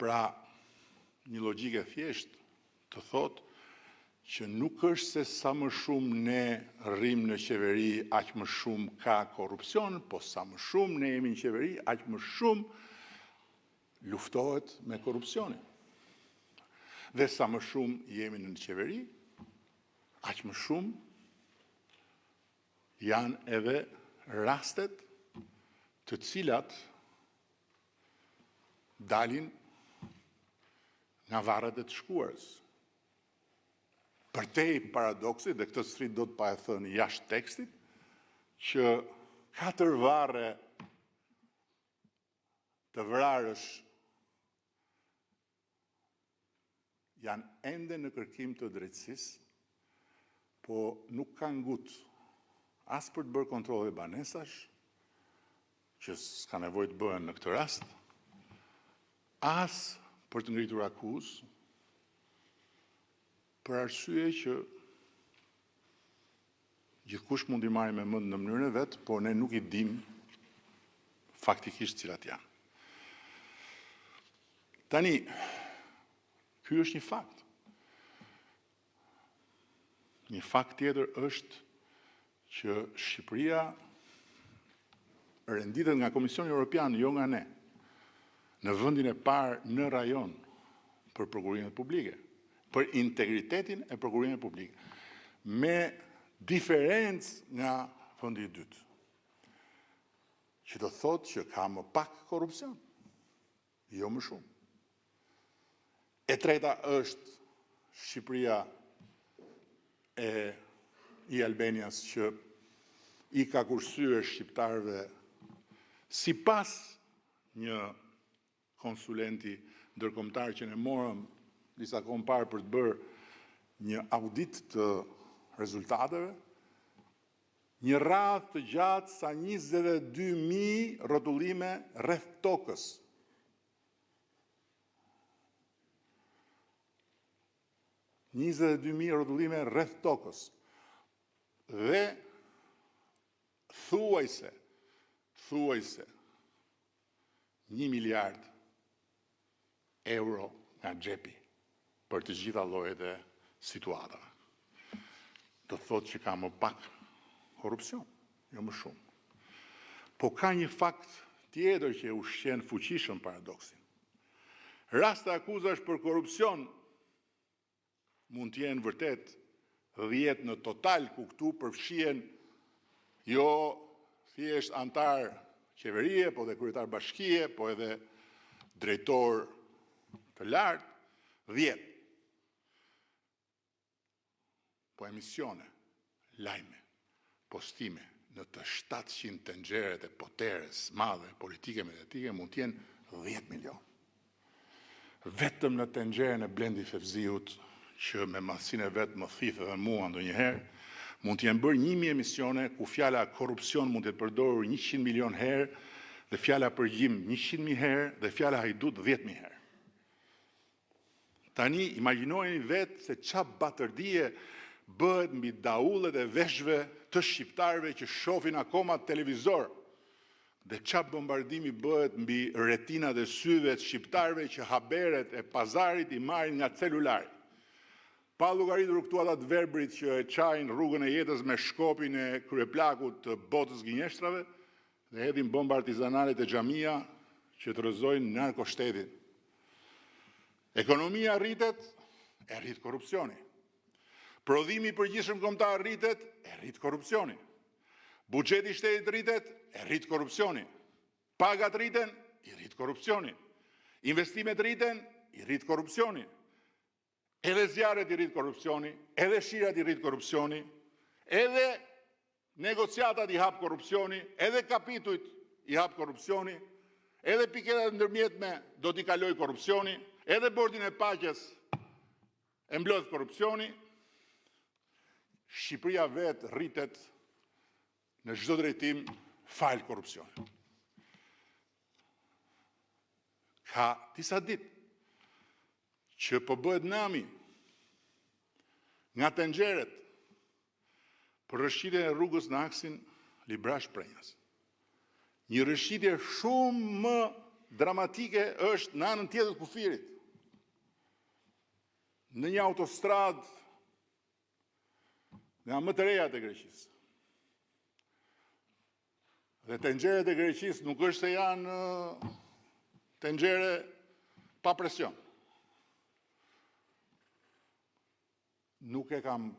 Speaker 1: Pra, një logjike thjeshtë të thotë që nuk është se sa më shumë ne rrim në qeveri, aq më shumë ka korrupsion, po sa më shumë ne jemi në qeveri, aq më shumë luftohet me korrupsionin. Dhe sa më shumë jemi në qeveri, aq më shumë janë edhe rastet të cilat dalin nga varret e të shkuarës. Përtej paradoksit, dhe këtë sfrit do të pa e thënë jashtë tekstit, që 4 varre të vrarësh janë ende në kërkim të drejtësisë, po nuk kanë ngut as për të bërë kontrolle banesash, që s'ka nevojë të bëhen në këtë rast, as për të ngritur akuzë, për arsye që gjithkush mund i marrë me mend në mënyrën e vet, por ne nuk i dim faktikisht cilat janë. Tani, ky është një fakt. Një fakt tjetër është që Shqipëria renditet nga Komisioni Evropian, jo nga ne, në vendin e parë në rajon për prokurimet publike, për integritetin e prokurimet publike, me diferencë nga vendi i dytë, që do thotë që ka më pak korrupsion, jo më shumë. E treta është Shqipëria i Albanias, që i ka kursyer shqiptarëve sipas një konsulenti ndërkombëtar që ne morëm disa kohë parë për të bërë një audit të rezultateve, një radhë të gjatë sa 22.000 rrotullime rreth tokës. Rrotullime rreth tokës. Dhe thuajse 1 miliard euro nga xhepi për të gjitha llojet e situatave. Do thotë që ka më pak korrupsion, jo më shumë. Po ka një fakt tjetër që ushqen fuqishëm paradoksin. Raste akuzash për korrupsion mund të jenë vërtet 10 në total, ku këtu përfshihen jo thjesht antar qeverie, po dhe kryetar bashkie, po edhe drejtor të lartë, 10. Po emisione, lajme, postime në të 700 tenxheret e poteres madhe, politike, mediatike, mund t'jenë 10 milion. Vetëm në tenxherën e Blendi Fevziut, që me masin e vetë më thithë dhe mua ndonjëherë, mund t'jenë bërë 1000 emisione ku fjala korrupsion mund t'jetë përdorur 100 milion herë, dhe fjala përgjim 100.000 herë, dhe fjala hajdut 10.000 herë. Tani, imagjinojeni vetë se qa batërdije bëhet mbi daullet e veshve të shqiptarve që shohin akoma televizor, dhe qa bombardimi bëhet mbi retinat e syve të shqiptarve që haberet e pazarit i marrin nga celulari. Pa llogaritur këtu ata të verbrit që e çajnë rrugën e jetës me shkopin e kryeplakut të botës gënjeshtrave dhe hedhin bomba artizanale te xhamia që të rrëzojnë narkoshtetin. Ekonomia rritet, e rrit korrupsioni. Prodhimi i përgjithshëm kombëtar rritet, e rrit korrupsioni. Buxheti i shtetit rritet, e rrit korrupsioni. Pagat rriten, i rrit korrupsioni. Investimet rriten, i rrit korrupsioni. Edhe zjarret i rrit korrupsioni, edhe shirat i rrit korrupsioni, edhe negociatat i hap korrupsioni, edhe kapitujt i hap korrupsioni, edhe piketat ndërmjetme do t'i kaloj korrupsioni, edhe bordin e paqes e mblodh korrupsioni. Shqipëria vetë rritet në çdo drejtim fal korrupsioni. Ka disa ditë që po bëhet nami nga tenxheret për rrëshqitjen e rrugës në aksin Librash-Prenjas. Një rrëshqitje shumë më dramatike është në anën tjetër të kufirit. Në një autostradë nga më të reja të Greqisë. Dhe tenxheret e Greqisë nuk është se janë tenxhere pa presion. Nuk e kam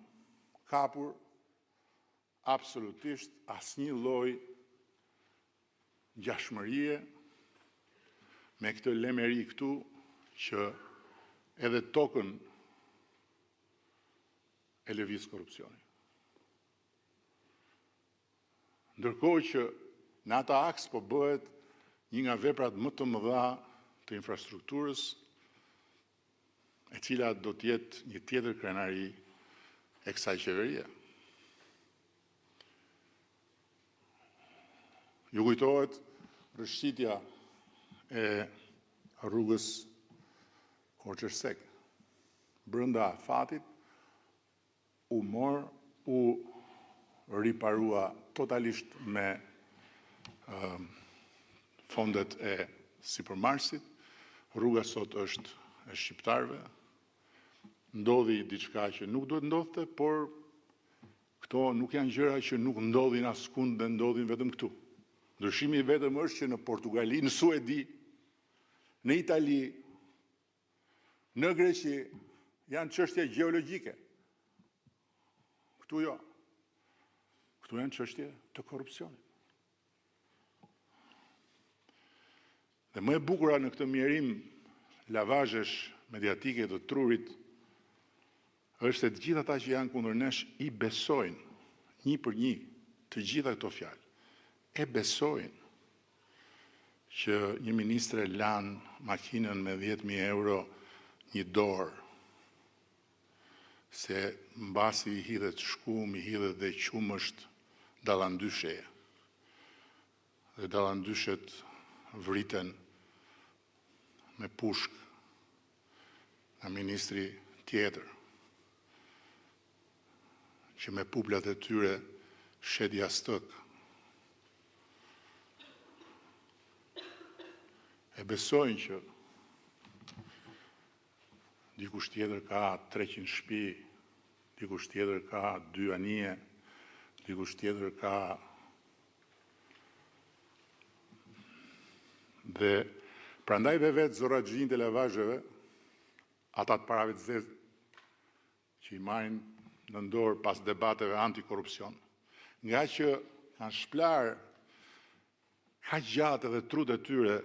Speaker 1: kapur absolutisht asnjë lloj ngjashmërie me këtë lemeri këtu që edhe tokën e lëviz korrupsioni. Ndërkohë që në ata aks po bëhet një nga veprat më të mëdha të infrastrukturës, e cila do t'jetë një tjetër krenari e kësaj qeverie. Ju kujtohet rrëshqitja e rrugës Korçërsek. Brenda fatit u riparua totalisht me fondet e sipërmarsit. Rruga sot është e shqiptarëve. Ndodhi diçka që nuk duhet ndodhte, por këto nuk janë gjëra që nuk ndodhin askund dhe ndodhin vetëm këtu. Ndryshimi vetëm është që në Portugali, në Suedi, në Itali, në Greqi janë çështje gjeologjike. Këtu jo. Këtu janë çështje të korrupsionit. Dhe më e bukura në këtë mjerim lavazhesh mediatike të trurit është se të gjithë ata që janë kundër nesh i besojnë një për një të gjitha këto fjalë. E besojnë që një ministre lan makinën me 10.000 euro një dorë, se mbasi i hidhet shkum, i hidhet dhe qumësht dallandysheje. Dhe dallandyshet vriten me pushk nga ministri tjetër, që me puplat e tyre shet jastëk. E besojnë që dikush tjetër ka 300 shtëpi, dikush tjetër ka 2 anije, dikush tjetër ka... Dhe prandaj dhe vetë zoraxhin të lavazheve, ata të parave të zezë që i marrin në dorë pas debateve antikorrupsion, nga që kanë shplar ka gjatë edhe trut e tyre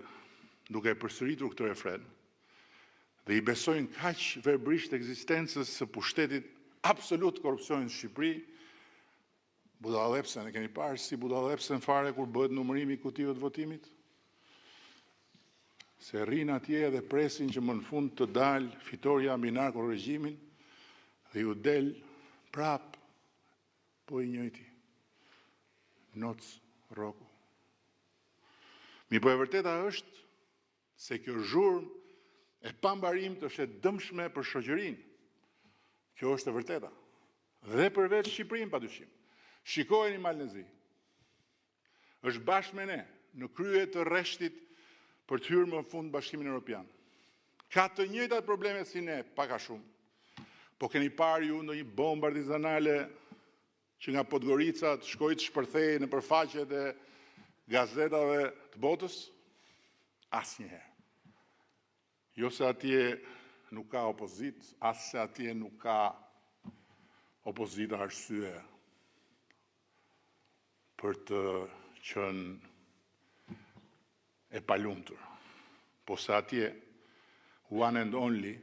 Speaker 1: duke përsëritur këtë refren, dhe i besojnë kaq verbrisht ekzistencës së pushtetit absolut korrupsion në Shqipëri, budallepsen, e keni parë si budallepsen fare kur bëhet numërimi i kutive të votimit? Se rrinë atje dhe presin që më në fund të dalë fitoria mbi narko-regjimin dhe ju del prap po i njëjti. Noc Roku. Mi po e vërteta është se kjo zhurmë e pambarim të është e dëmshme për shoqërinë. Kjo është e vërteta. Dhe përveç Shqipërinë padyshim. Shikojeni Malnezi. Është bashkë me ne në krye të rreshtit për të hyrë më fund Bashkimin Evropian. Ka të njëjtat probleme si ne, pak a shumë. Po keni parë ju ndonjë bombë artizanale që nga Podgorica të shkojë të shpërthejë në përfaqet e gazetave të botës? Asnjëherë. Jo se atje nuk ka opozit, as se atje nuk ka opozita arsye për të qenë e palumtur. Po se atje, One and Only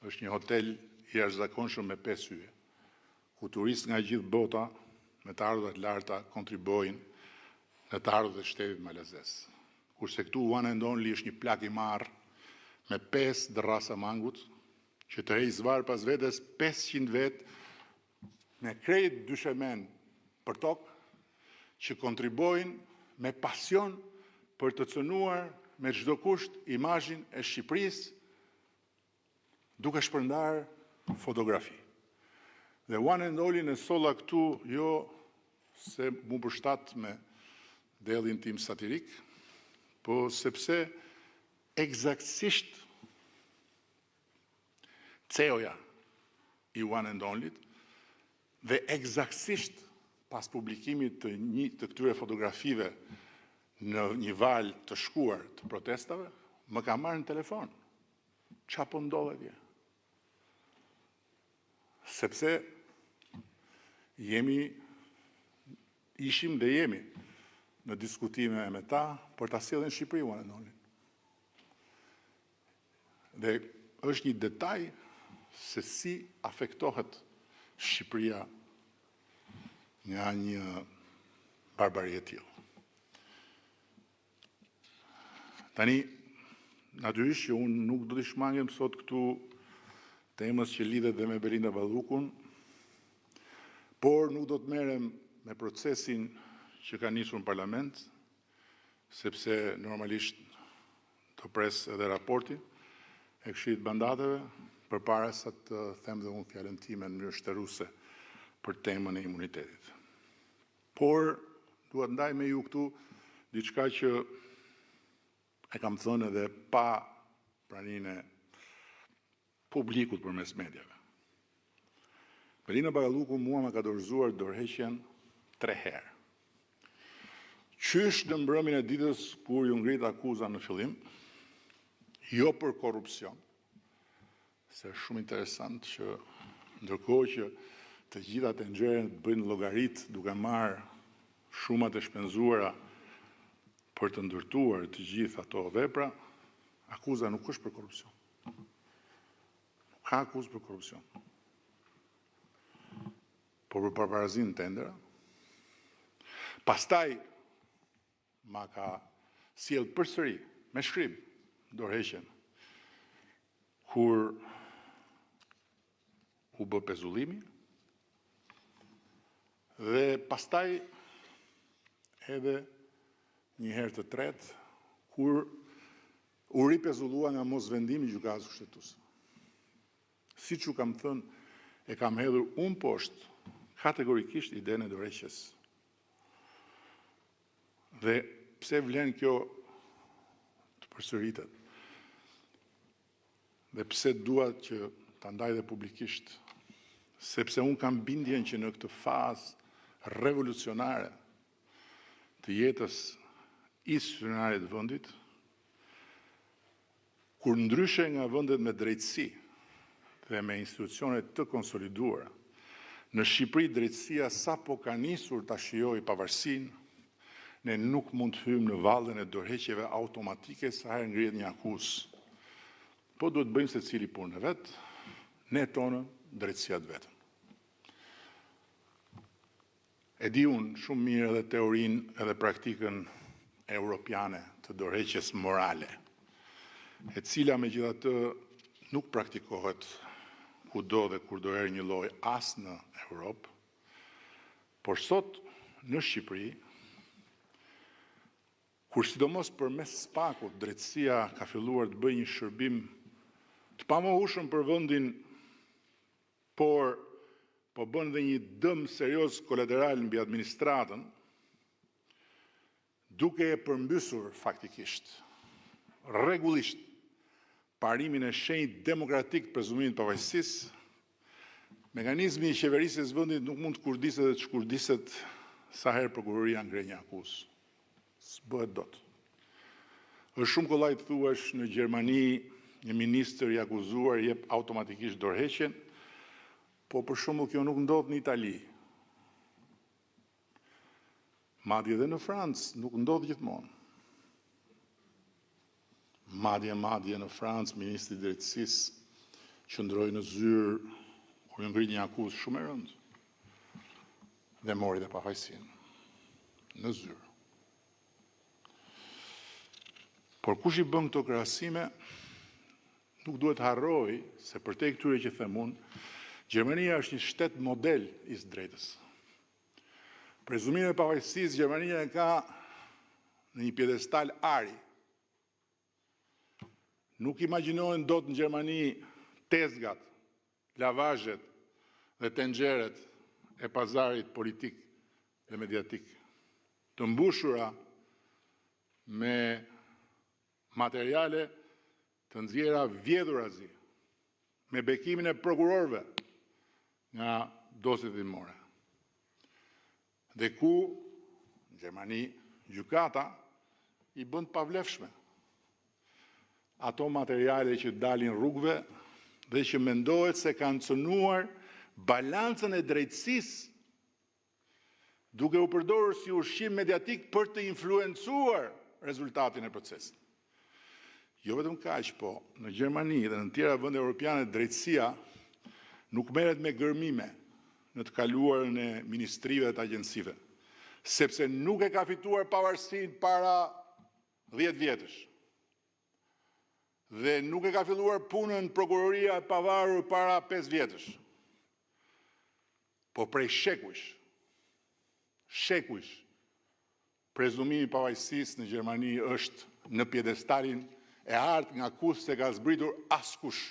Speaker 1: është një hotel i jashtëzakonshëm me 5 yje, ku turistë nga gjithë bota me të ardhurat larta kontribuojnë në të ardhurat e shtetit malazes. Kurse këtu One and Only është një plak i marrë me 5 dërrasa mangut, që të hej zvarë pas vetes 500 vetë me krejt dyshemen për tokë, që kontribuojnë me pasion për të cënuar me çdo kusht imazhin e Shqipërisë duke shpërndar fotografi. Dhe One and Only në solla këtu jo se mu përshtat me dellin tim satirik, po sepse eksaktësisht CEO-ja i One and Only dhe eksaktësisht pas publikimit të këtyre fotografive në një valë të shkuar të protestave, më ka marrë në telefon. Qa po ndodhe tje? Sepse ishim dhe jemi në diskutime me ta për ta sjellën në Shqipëri One and Only. Dhe është një detaj se si afektohet Shqipëria nga një barbari e tillë. Tani, natyrisht që unë nuk do t'i shmangem sot këtu temës që lidhet dhe me Belinda Ballukun, por nuk do të merrem me procesin që ka nisur në parlament, sepse normalisht të pres edhe raporti e Këshillit Mandateve përpara sa të them dhe unë fjalën time në mënyrë shtëruese për temën e imunitetit. Por dua të ndaj me ju këtu diçka që e kam thënë edhe pa praninë e publikut përmes mediave. Belinda Balluku mua më ka dorëzuar dorëheqjen 3 herë. Qysh në mbrëmjen e ditës kur ju ngrit akuza në fillim, jo për korrupsion, se është shumë interesant që ndërkohë që të gjitha të nxjerrin bëjnë llogarit duke marrë shumat e shpenzuara për të ndërtuar të gjitha ato vepra, akuza nuk është për korrupsion. Nuk ka akuzë për korrupsion. Por për paparazin në tendera. Pastaj ma ka sjell përsëri me shkrim dorëheqjen kur u bë pezullimi dhe pastaj edhe një herë të tretë kur u ripezullua nga mosvendimi i gjykatës kushtetuese. Siç u kam thënë, e kam hedhur unë poshtë kategorikisht idenë e dorëheqjes. Dhe pse vlen kjo të përsëritet? Dhe pse dua që ta ndaj dhe publikisht? Sepse unë kam bindjen që në këtë fazë revolucionare të jetës institucionale të vendit, kur ndryshe nga vendet me drejtësi dhe me institucione të konsoliduara, në Shqipëri drejtësia sapo ka nisur ta shijojë pavarësinë, ne nuk mund të hymë në vallën e dorëheqjeve automatike sa herë ngrihet një akuzë. Po duhet bëjmë secili punën e vet, ne tonë, drejtësia të vetën. E di unë shumë mirë edhe teorinë edhe praktikën europiane të dorëheqjes morale, e cila megjithatë nuk praktikohet kudo dhe kur do erë një lloj as në Europë, por sot në Shqipëri, kur sidomos përmes SPAK-ut drejtësia ka filluar të bëjë një shërbim të pamohshëm për vendin, por po bën dhe një dëm serioz kolateral mbi administratën, duke e përmbysur faktikisht, rregullisht, parimin e shenjtë demokratik të prezumimit të pavajsisë, mekanizmi i qeverisjes së vendit nuk mund të kurdiset dhe të shkurdiset sa herë prokuroria ngre një akuzë. S'bëhet dot. Është shumë kollaj të thuash në Gjermani një ministër i akuzuar jep automatikisht dorëheqjen, po për shembull kjo nuk ndodh në Itali. Madje edhe në Francë nuk ndodh gjithmonë. Madje në Francë ministri i drejtësisë qëndroi në zyrë kur ngrit një akuzë shumë e rëndë dhe mori dhe pafajësinë në zyrë. Por kush i bën këto krahasime, nuk duhet harroj se përtej këtyre që them unë, Gjermania është një shtet model i së drejtës. Prezumimin e pavajësisë Gjermania e ka në një pjedestal ari. Nuk imagjinohen dot në Gjermani tezgat, lavazhet dhe tenxheret e pazarit politik dhe mediatik, të mbushura me materiale të nxjerra vjedhurazi, me bekimin e prokurorëve nga dosjet dimore. Dhe ku, në Gjermani, gjykata i bën të pavlefshme ato materiale që dalin rrugëve dhe që mendohet se kanë cënuar balancën e drejtësisë, duke u përdorur si ushqim mediatik për të influencuar rezultatin e procesit. Jo vetëm kaq, po në Gjermani dhe në tjera vende europiane drejtësia nuk merret me gërmime në të kaluarën e ministrive dhe të agjensive, sepse nuk e ka fituar pavarësinë para 10 vjetësh. Dhe nuk e ka filluar punën prokuroria e pavarur para 5 vjetësh. Po prej shekujsh, prezumimi i pavajësisë në Gjermani është në pjedestalin e hartë nga kusht se ka zbritur askush,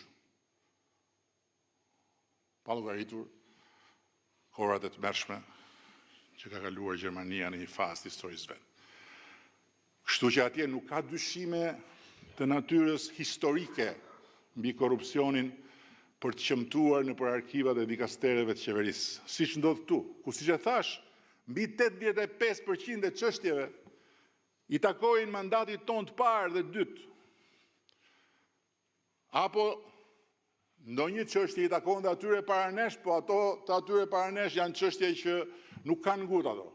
Speaker 1: pa llogaritur kohrat e tmerrshme që ka kaluar Gjermania në një fazë të historisë vet. Kështu që atje nuk ka dyshime të natyrës historike mbi korrupsionin për të qëmtuar në për arkivat e dikastereve të qeverisë, siç ndodh këtu, ku siç e thash, mbi 85% e çështjeve i takojnë mandatit ton të parë dhe dytë. Apo ndonjë çështje i takon dhe atyre paranesh, po ato të atyre paranesh janë çështje që nuk kanë ngut ato.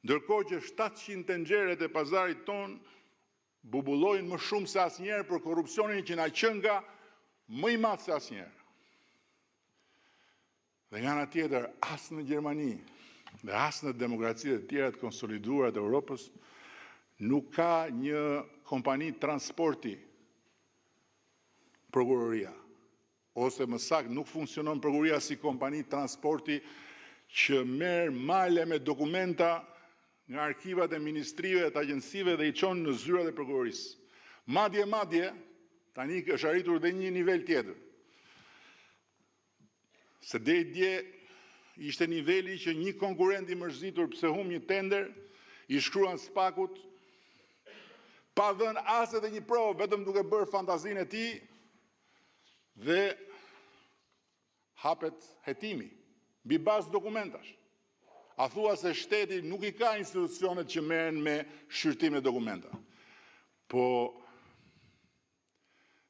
Speaker 1: Ndërkohë që 700 tenxheret e pazarit ton bubullojnë më shumë se asnjëherë për korrupsionin që na qen nga më i madh se asnjëherë. Dhe nga ana tjetër, as në Gjermani dhe as në demokracitë e tjera të konsoliduara të Europës nuk ka një kompani transporti prokuroria, ose më saktë nuk funksionon prokuroria si kompani transporti që merr male me dokumenta nga arkivat e ministrive të agjensive dhe i çon në zyrat e prokurorisë. Madje, tani është arritur dhe një nivel tjetër. Se deri dje ishte niveli që një konkurrent i mërzitur pse humb një tender, i shkruan SPAK-ut pa dhënë as edhe një provë, vetëm duke bërë fantazinë e tij dhe hapet hetimi mbi bazë dokumentash. A thua se shteti nuk i ka institucionet që merren me shqyrtim e dokumenta. Po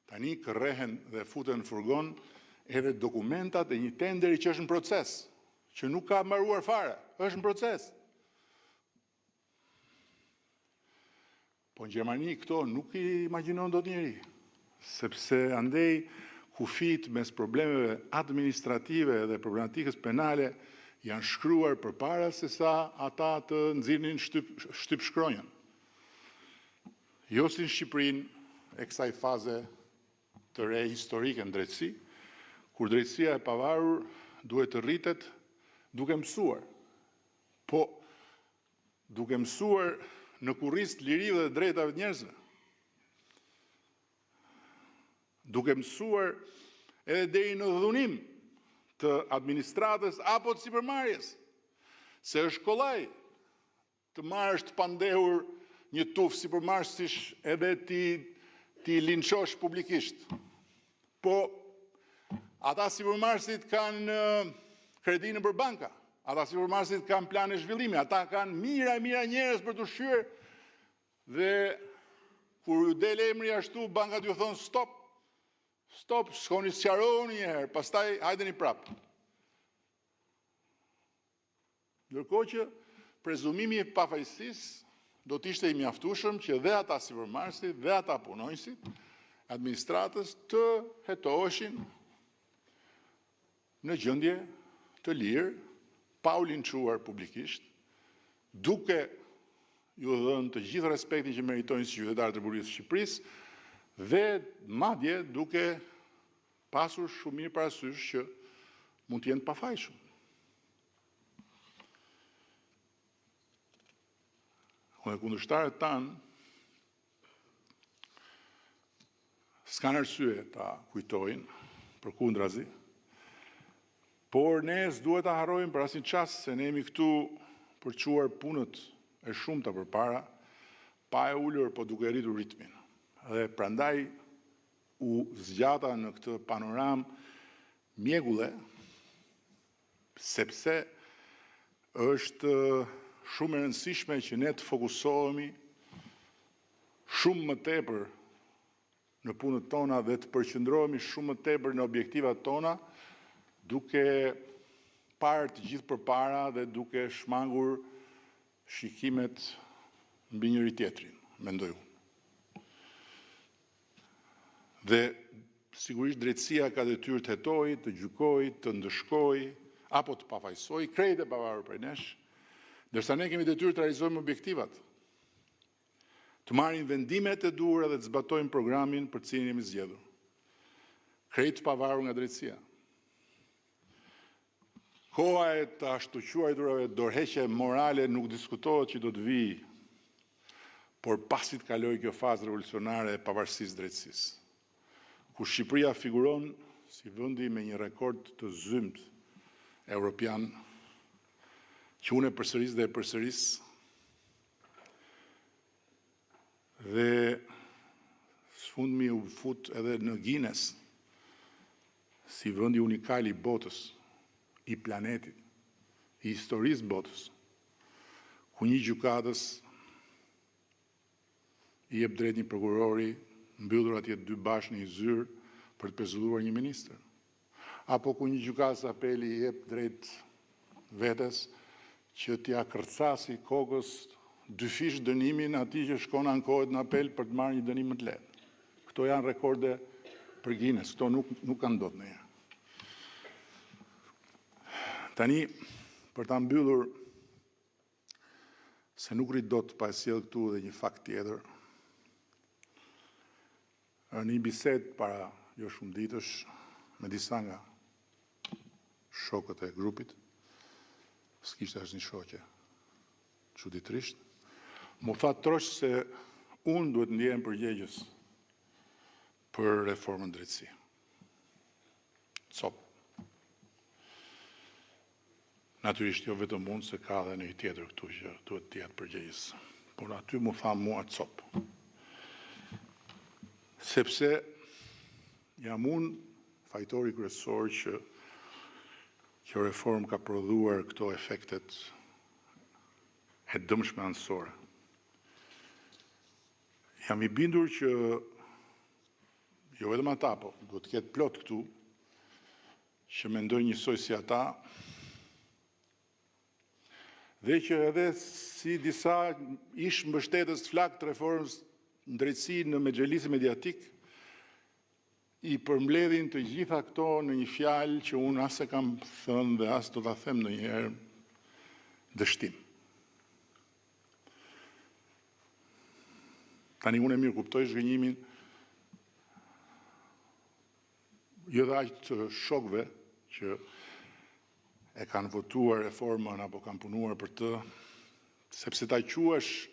Speaker 1: tani kërrehen dhe futen në furgon edhe dokumentat e një tenderi që është në proces, që nuk ka mbaruar fare, është në proces. Po në Gjermani këto nuk i imagjinon dot njeri, sepse andej kufit mes problemeve administrative dhe problematikës penale janë shkruar përpara se sa ata të nxirrin shtyp shkronjën. Jo si në Shqipërinë e kësaj faze të re historike në drejtësi, kur drejtësia e pavarur duhet të rritet duke mësuar. Po, duke mësuar në kurriz të lirive dhe drejtave të njerëzve. Duke mësuar edhe deri në dhunim të administratës apo të sipërmarrjes. Se është kollaj të marrësh të pandehur një tufë sipërmarrësish edhe ti linçosh publikisht. Po ata sipërmarrësit kanë kredi nëpër banka, ata sipërmarrësit kanë plane zhvillimi, ata kanë mira njerëz për të ushqyer dhe kur ju del emri ashtu bankat ju thonë stop, shkoni sqaroni një herë, pastaj hajdeni prapë. Ndërkohë që prezumimi i pafajësisë do të ishte i mjaftueshëm që dhe ata sipërmarrësit dhe ata punonjësit administratës të hetoheshin në gjendje të lirë, pa u linçuar publikisht, duke ju dhënë të gjithë respektin që meritojnë si qytetarë të Republikës së Shqipërisë dhe madje duke pasur shumë mirë parasysh që mund të jenë pafajshëm. Dhe kundërshtarët tanë s'kan arsye ta kujtojnë, përkundrazi, por ne s'duhet ta harrojmë për asnjë çast se ne jemi këtu për të çuar punët e shumta përpara, pa e ulur po duke rritur ritmin. Dhe prandaj u zgjata në këtë panoram mjegulle, sepse është shumë e rëndësishme që ne të fokusohemi shumë më tepër në punët tona dhe të përqendrohemi shumë më tepër në objektivat tona, duke parë të gjithë përpara dhe duke shmangur shikimet mbi njëri tjetrin, mendoj unë. Dhe sigurisht drejtësia ka detyrë të hetojë, të gjykojë, të ndëshkojë apo të pafajsojë krejt e pavarur prej nesh, ndërsa ne kemi detyrë të realizojmë objektivat, të marrim vendimet e duhura dhe të zbatojmë programin për cilin jemi zgjedhur. Krejt pavarur nga drejtësia. Koha e të ashtu quajturave dorëheqje morale nuk diskutohet që do të vijë, por pasi të kalojë kjo fazë revolucionare e pavarësisë drejtësisë, ku Shqipëria figuron si vendi me një rekord të zymt evropian, që unë e përsëris dhe e përsëris, dhe sfundmi u fut edhe në Guinness, si vendi unikal i botës, i planetit, i historisë botës, ku një gjykatës i jep drejt një prokurori, mbyllur atje 2 bashkë në një zyrë për të pezulluar një ministër. Apo ku një gjykatës apeli i jep drejt vetes që t'ja kërcasi kokës 2 fish dënimin atij që shkon ankohet në apel për të marrë një dënim më të lehtë. Këto janë rekorde për Guinness, këto nuk kanë ndodhur ndonjëherë. Tani, për ta mbyllur, se nuk rrit dot pa e sjell këtu dhe një fakt tjetër, në një bisedë para jo shumë ditësh me disa nga shokët e grupit, s'kishte asnjë shoqe, çuditërisht, mu tha trosh se unë duhet ndihem përgjegjës për reformën drejtësi. Cop. Natyrisht jo vetëm unë, se ka dhe një tjetër këtu që duhet të jetë përgjegjës. Por aty mu tha mua cop. Sepse jam unë fajtori kryesor që kjo reform ka prodhuar këto efektet e dëmshme anësore. Jam i bindur që jo vetëm ata, po duhet të ketë plot këtu që mendojnë njësoj si ata dhe që edhe si disa ish mbështetës flak të reformës në drejtësi në Mexhelisi mediatik, i përmbledhin të gjitha këto në një fjalë që unë as e kam thënë dhe as do ta them ndonjëherë, dështim. Tani unë e mirë kuptoj zhgënjimin jo dhe aq të shokëve që e kanë votuar reformën apo kanë punuar për të, sepse ta quash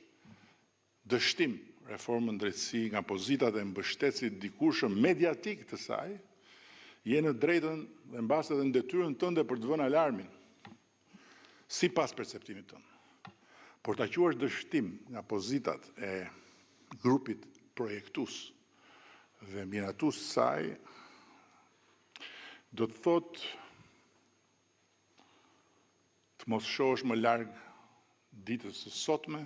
Speaker 1: dështim reformën drejtësi nga pozitat e mbështetësit dikushëm mediatik të saj, je në drejtën dhe mbas edhe në detyrën tënde për të vënë alarmin, sipas perceptimit tënd. Por ta quash dështim nga pozitat e grupit projektues dhe miratues saj, do të thotë të mos shohësh më larg ditës së sotme,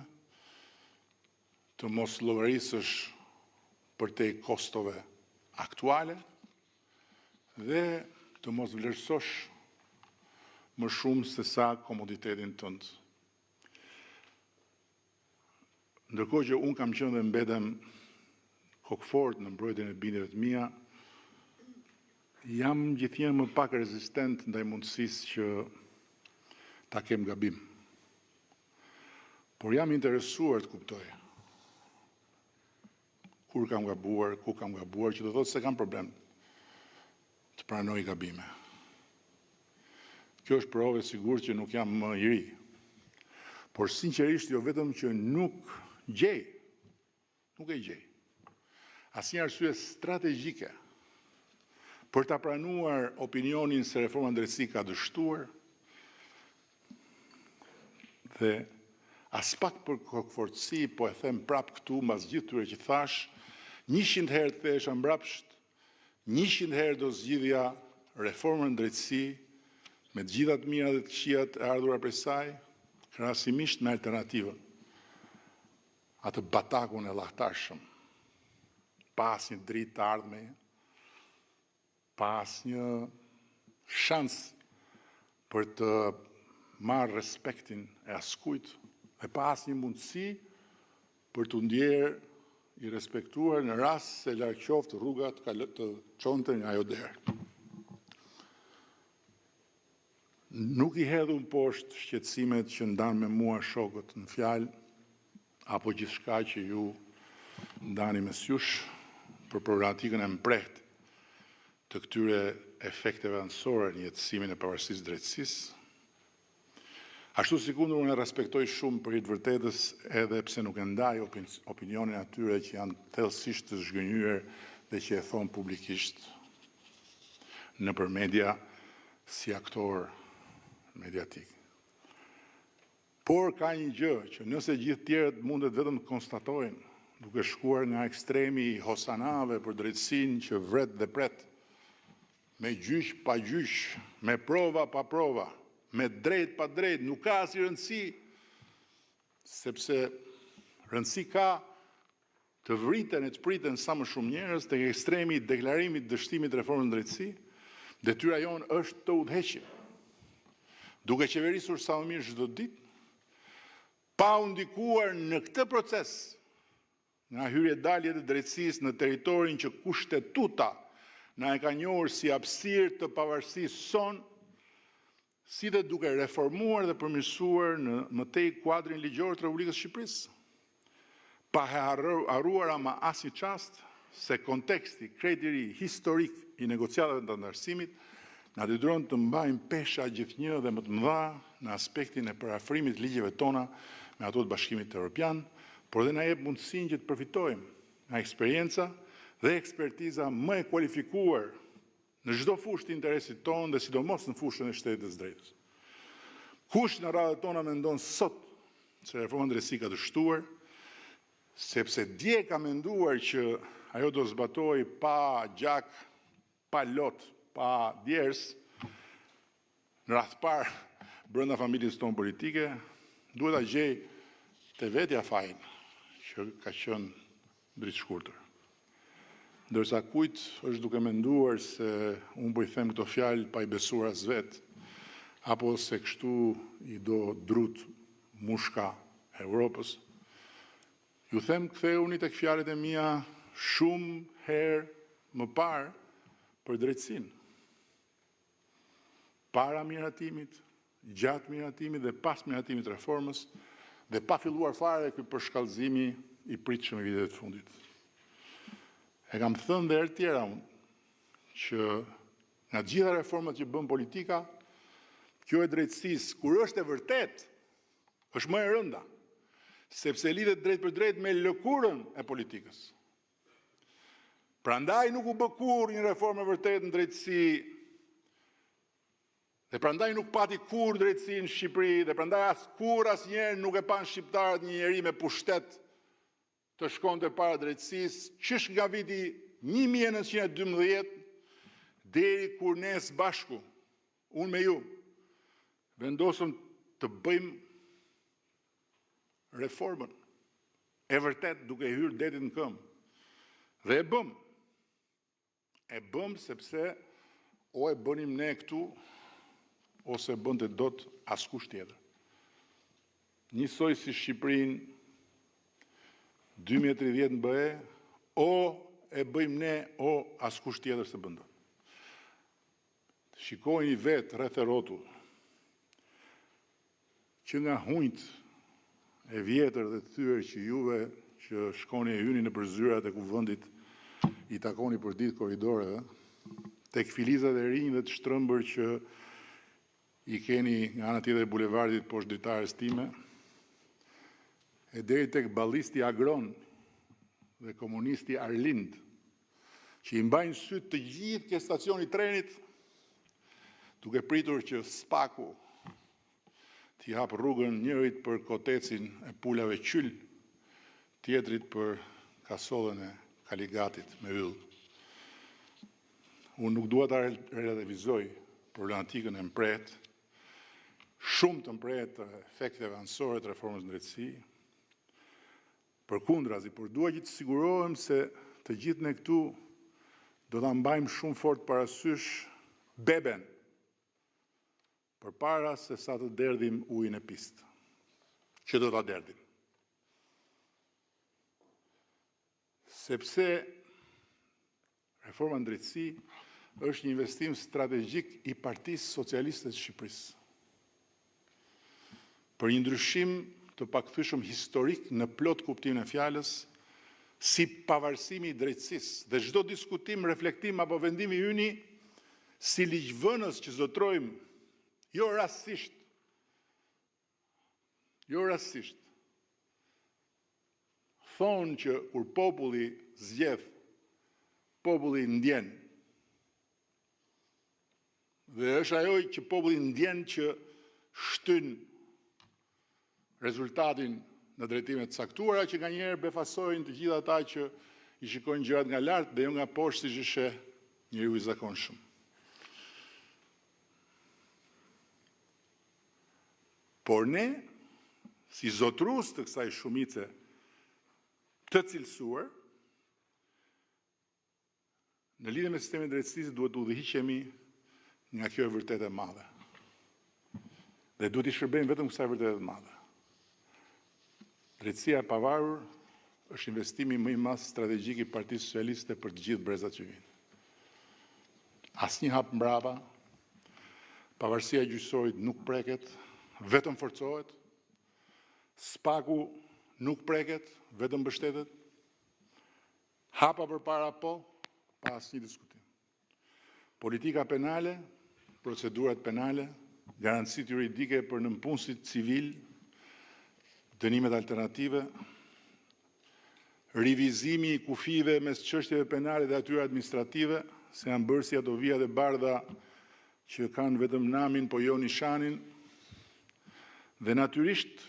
Speaker 1: të mos llogarisësh përtej kostove aktuale dhe të mos vlerësosh më shumë se sa komoditetin tënd. Ndërkohë që unë kam qenë dhe mbedem kokfort në mbrojtjen e bindjeve të mia, jam gjithnjë më pak rezistent ndaj mundësisë që ta kem gabim. Por jam interesuar të kuptoj kur kam gabuar, ku kam gabuar, që do thotë se kam problem të pranoj gabime. Kjo është provë e sigurt që nuk jam më i ri. Por sinqerisht jo vetëm që nuk e gjej asnjë arsye strategjike për ta pranuar opinionin se reforma në drejtësi ka dështuar, dhe as pak për kokfortësi, po e them prap këtu mbas gjithë këtyre që thash, 100 herë të thesha mbrapsht, 100 herë do zgjidhja reformën në drejtësi me të gjitha të mirat dhe të këqijat e ardhura prej saj, krahasimisht me alternativën, atë batakun e llahtarshëm, pa asnjë dritë të ardhmeje, pa asnjë shans për të marrë respektin e askujt dhe pa asnjë mundësi për të ndjerë i respektuar në rast se larg qoftë rruga të çonte nga ajo derë. Nuk i hedh unë poshtë shqetësimet që ndan me mua shokët në fjalë apo gjithçka që ju ndani mes jush për problematikën e mprehtë të këtyre efekteve anësore në jetësimin e pavarësisë drejtësisë. Ashtu sikur unë e respektoj shumë për të vërtetës, edhe pse nuk e ndaj opinionin atyre që janë thellësisht të zhgënjyer dhe që e thon publikisht nëpër media si aktor mediatik. Por ka një gjë që nëse gjithë tjerët mundet vetëm të konstatojnë, duke shkuar nga ekstremi i hosanave për drejtësinë që vret dhe pret, me gjyq pa gjyq, me prova pa prova, me drejt pa drejt, nuk ka asnjë rëndësi, sepse rëndësi ka të vriten e të priten sa më shumë njerëz tek ekstremi i deklarimit dështimit reformën në drejtësi. Detyra jonë është të udhëheqim, duke qeverisur sa më mirë çdo ditë, pa u ndikuar në këtë proces nga hyrje dalje të drejtësisë në territorin që kushtetuta na e ka njohur si hapësirë të pavarësisë son, si dhe duke reformuar dhe përmirësuar në mëtej kuadrin ligjor të Republikës së Shqipërisë. Pa harruar ama asnjë çast se konteksti krejt i ri historik i negociatave të antarësimit na detyron të mbajmë pesha gjithnjë dhe më të mëdha në aspektin e parafrimit ligjeve tona me ato të Bashkimit Evropian, por dhe na jep mundësinë që të përfitojmë nga eksperjenca dhe ekspertiza më e kualifikuar në çdo fushë të interesit tonë dhe sidomos në fushën e shtetit të drejtës. Kush në radhët tona mendon sot se reforma në drejtësi ka dështuar, sepse dje ka menduar që ajo do zbatoj pa gjak, pa lot, pa djers, në radhë parë brenda familjes tonë politike, duhet ta gjej te vetja fajin që ka qenë dritë shkurtër. Ndërsa kujt është duke menduar se unë po i them këto fjalë pa i besuar as vet, apo se kështu i do drut mushka e Europës, ju them ktheuni tek fjalët e mia shumë herë më parë për drejtësinë. Para miratimit, gjatë miratimit dhe pas miratimit reformës, dhe pa filluar fare ky përshkallëzimi i pritshëm i viteve të fundit. E kam thënë dhe herë tjera unë që nga gjitha reformat që bën politika, kjo e drejtësisë, kur është e vërtet, është më e rënda, sepse lidhet drejt për drejt me lëkurën e politikës. Prandaj nuk u bë kurrë një reformë e vërtet në drejtësi, dhe prandaj nuk pati kur drejtësi në Shqipëri, dhe prandaj asnjëherë nuk e pan shqiptarët një njeri me pushtet të shkonte para drejtësisë, qysh nga viti 1912 deri kur ne së bashku, unë me ju, vendosëm të bëjmë reformën e vërtet duke hyrë detit në këmbë. Dhe e bëm. E bëm sepse o e bënim ne këtu, ose bënte dot askush tjetër. Njësoj si Shqipërinë 2030 në BE, o e bëjmë ne, o askush tjetër se bën dot. Shikojni vetë rreth e rrotull që nga hunjt e vjetër dhe të thyer që juve që shkoni e hyni në përzyrat e kuvendit i takoni për ditë korridoreve, tek filizat e rinj dhe të shtrëmbër që i keni nga ana tjetër e bulevardit poshtë dritares time, e deri tek ballisti Agron dhe komunisti Arlind, që i mbajnë syt të gjithë ke stacioni trenit, duke pritur që Spaku t'i hap rrugën njërit për kotecin e pulave qyl, tjetrit për kasollën e Kaligatit me yll. Unë nuk dua ta relativizoj problematikën e mpret, shumë të mpret të efekteve anësore të reformës në drejtësi, përkundrazi, por dua që të sigurohem se të gjithë ne këtu do ta mbajmë shumë fort parasysh beben, përpara se sa të derdhim ujin e pistë, që do ta derdhim. Sepse reforma në drejtësi është një investim strategjik i Partisë Socialiste të Shqipërisë. Për një ndryshim të pakthyeshëm historik në plot kuptimin e fjalës, si pavarësimi i drejtësisë dhe çdo diskutim, reflektim apo vendim i yni si ligjvënës që zotrojmë jo rastësisht, thonë që kur populli zgjedh, populli ndjen. Dhe është ajo që populli ndjen që shtyn rezultatin në drejtime të caktuara, që nganjëherë befasojnë të gjithë ata që i shikojnë gjërat nga lart dhe jo nga poshtë siç ishte njeriu i zakonshëm. Por ne, si zotrues të kësaj shumice të cilësuar, në lidhje me sistemin e drejtësisë duhet të udhëhiqemi nga kjo e vërtetë e madhe. Dhe duhet i shërbejmë vetëm kësaj vërtete të madhe. Drejtësia e pavarur është investimi më i madh strategjik i Partisë Socialiste për të gjithë brezat që vinë. Asnjë hap mbrapa, pavarësia e gjyqësorit nuk preket, vetëm forcohet, Spaku nuk preket, vetëm mbështetet, hapa përpara po, pa asnjë diskutim. Politika penale, procedurat penale, garancitë juridike për nënpunësit civil, dënimet alternative, rivizimi i kufive mes çështjeve penale dhe atyre administrative, se janë bërë si ato vija dhe bardha që kanë vetëm namin po jo nishanin, dhe natyrisht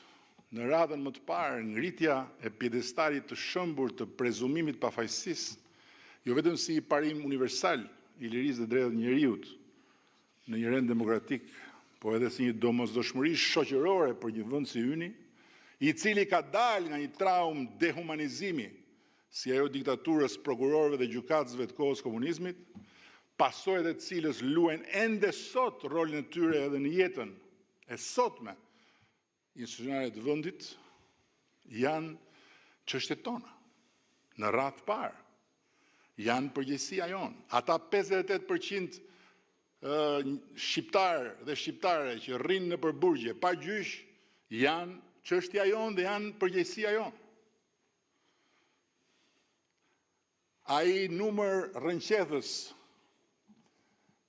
Speaker 1: në radhën më të parë ngritja e pjedestalit të shëmbur të prezumimit pafajësisë, jo vetëm si parim universal i lirisë dhe drejtat njeriut në një rend demokratik, po edhe si një domosdoshmëri shoqërore për një vend si yni, i cili ka dalë nga një traumë dehumanizimi, si ajo diktaturës prokurorëve dhe gjykatësve të kohës komunizmit, pasojat e cilës luajnë ende sot rolin e tyre edhe në jetën e sotme institucionale të vendit janë çështjet tona. Në radhë parë janë përgjegjësia jonë. Ata 58% shqiptarë dhe shqiptare që rrinë në përburgje pa gjyq janë çështja jonë dhe janë përgjegjësia jonë. Ai numër rrënqethës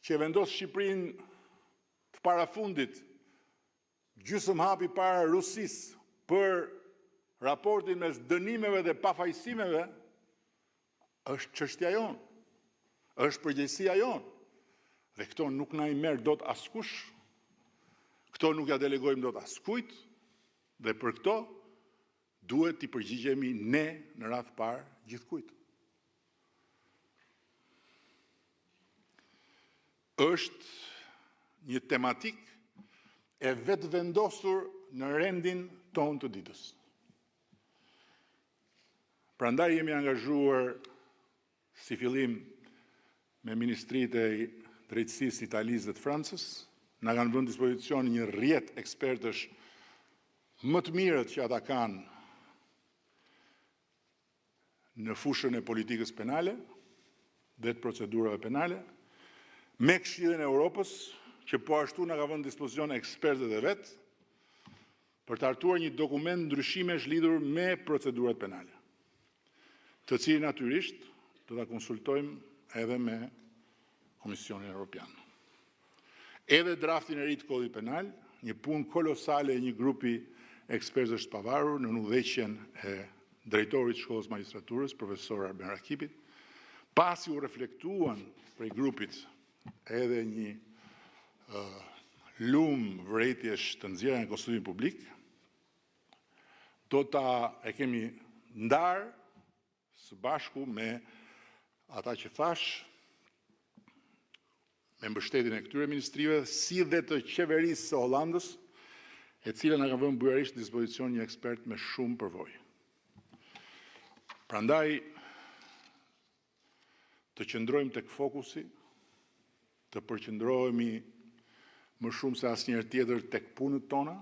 Speaker 1: që vendos Shqipërinë të parafundit gjysmë hapi para Rusisë për raportin mes dënimeve dhe pafajësimeve është çështja jonë, është përgjegjësia jonë. Dhe këto nuk na i merr dot askush, këto nuk ja delegojmë dot askujt, dhe për këto duhet t'i përgjigjemi ne në radhë parë gjithkujt. Është një tematik e vetë vendosur në rendin tonë të ditës. Prandaj jemi angazhuar si fillim me Ministritë e Drejtësisë Italisë dhe të Francës. Na kanë vënë dispozicion një rrjet ekspertësh më të mirët që ata kanë në fushën e politikës penale dhe të procedurave penale, me Këshillin e Europës, që po ashtu na ka vënë dispozicion ekspertët e vet, për të hartuar një dokument ndryshimesh lidhur me procedurat penale, të cilin natyrisht do ta konsultojmë edhe me Komisionin Evropian. Edhe draftin e ri të kodit penal, një punë kolosale e një grupi ekspertësh të pavarur në udhëheqjen e drejtorit të Shkollës Magjistraturës, profesor Arben Rakipit, pasi u reflektuan prej grupit edhe një lumë vërejtjesh të nxjerrë nga konsultimi publik, do ta e kemi ndarë së bashku me ata që thash, me mbështetjen e këtyre ministrive, si dhe të qeverisë së Hollandës, e cila na ka vënë bujarisht në dispozicion një ekspert me shumë përvojë. Prandaj, të qëndrojmë tek fokusi, të përqendrohemi më shumë se asnjëherë tjetër tek punët tona,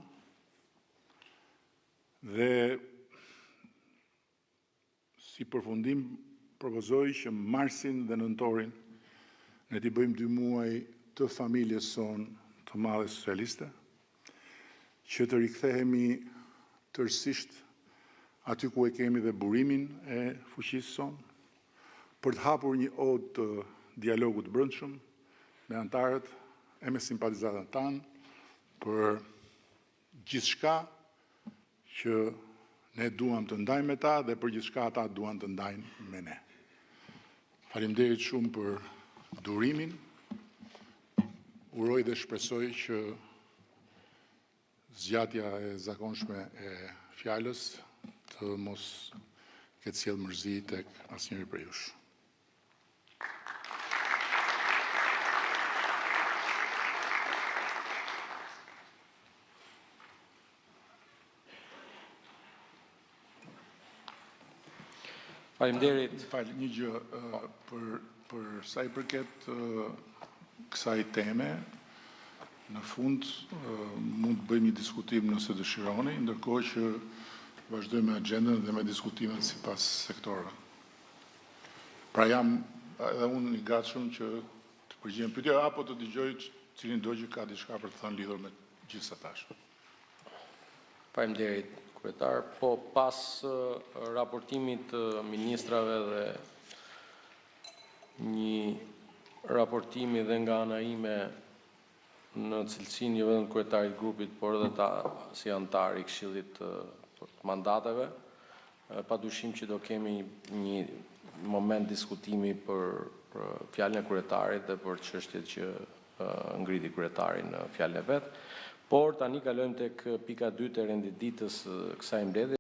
Speaker 1: dhe si përfundim propozoj që marsin dhe nëntorin ne t'i bëjmë 2 muaj të familjes sonë të madhe socialiste, që të rikthehemi tërësisht aty ku e kemi dhe burimin e fuqisë sonë, për të hapur një odë të dialogut brendshëm me antarët e me simpatizatët tanë, për gjithçka që ne duam të ndajmë me ta dhe për gjithçka ata duan të ndajnë me ne. Faleminderit shumë për durimin. Uroj dhe shpresoj që zgjatja e zakonshme e fjalës të mos ketë sjellë mërzi tek asnjëri prej jush.
Speaker 2: Faleminderit.
Speaker 1: Një gjë për sa i përket kësaj teme, në fund mund të bëjmë një diskutim nëse dëshironi, ndërkohë që vazhdojmë me agjendën dhe me diskutimet sipas sektorëve. Pra jam edhe unë i gatshëm që të përgjigjem pyetje apo të dëgjoj cilin do që ka diçka për të thënë lidhur me gjithë sa tash.
Speaker 2: Faleminderit, kryetar. Po pas raportimit të ministrave dhe një raportimi dhe nga ana ime në cilësinë jo vetëm kryetarit grupit, por edhe si antar i Këshillit të mandateve, padyshim që do kemi një moment diskutimi për fjalën e kryetarit dhe për çështjet që ngriti kryetari në fjalën e vet. Por tani kalojmë tek pika 2 e renditditës kësaj mbledhje.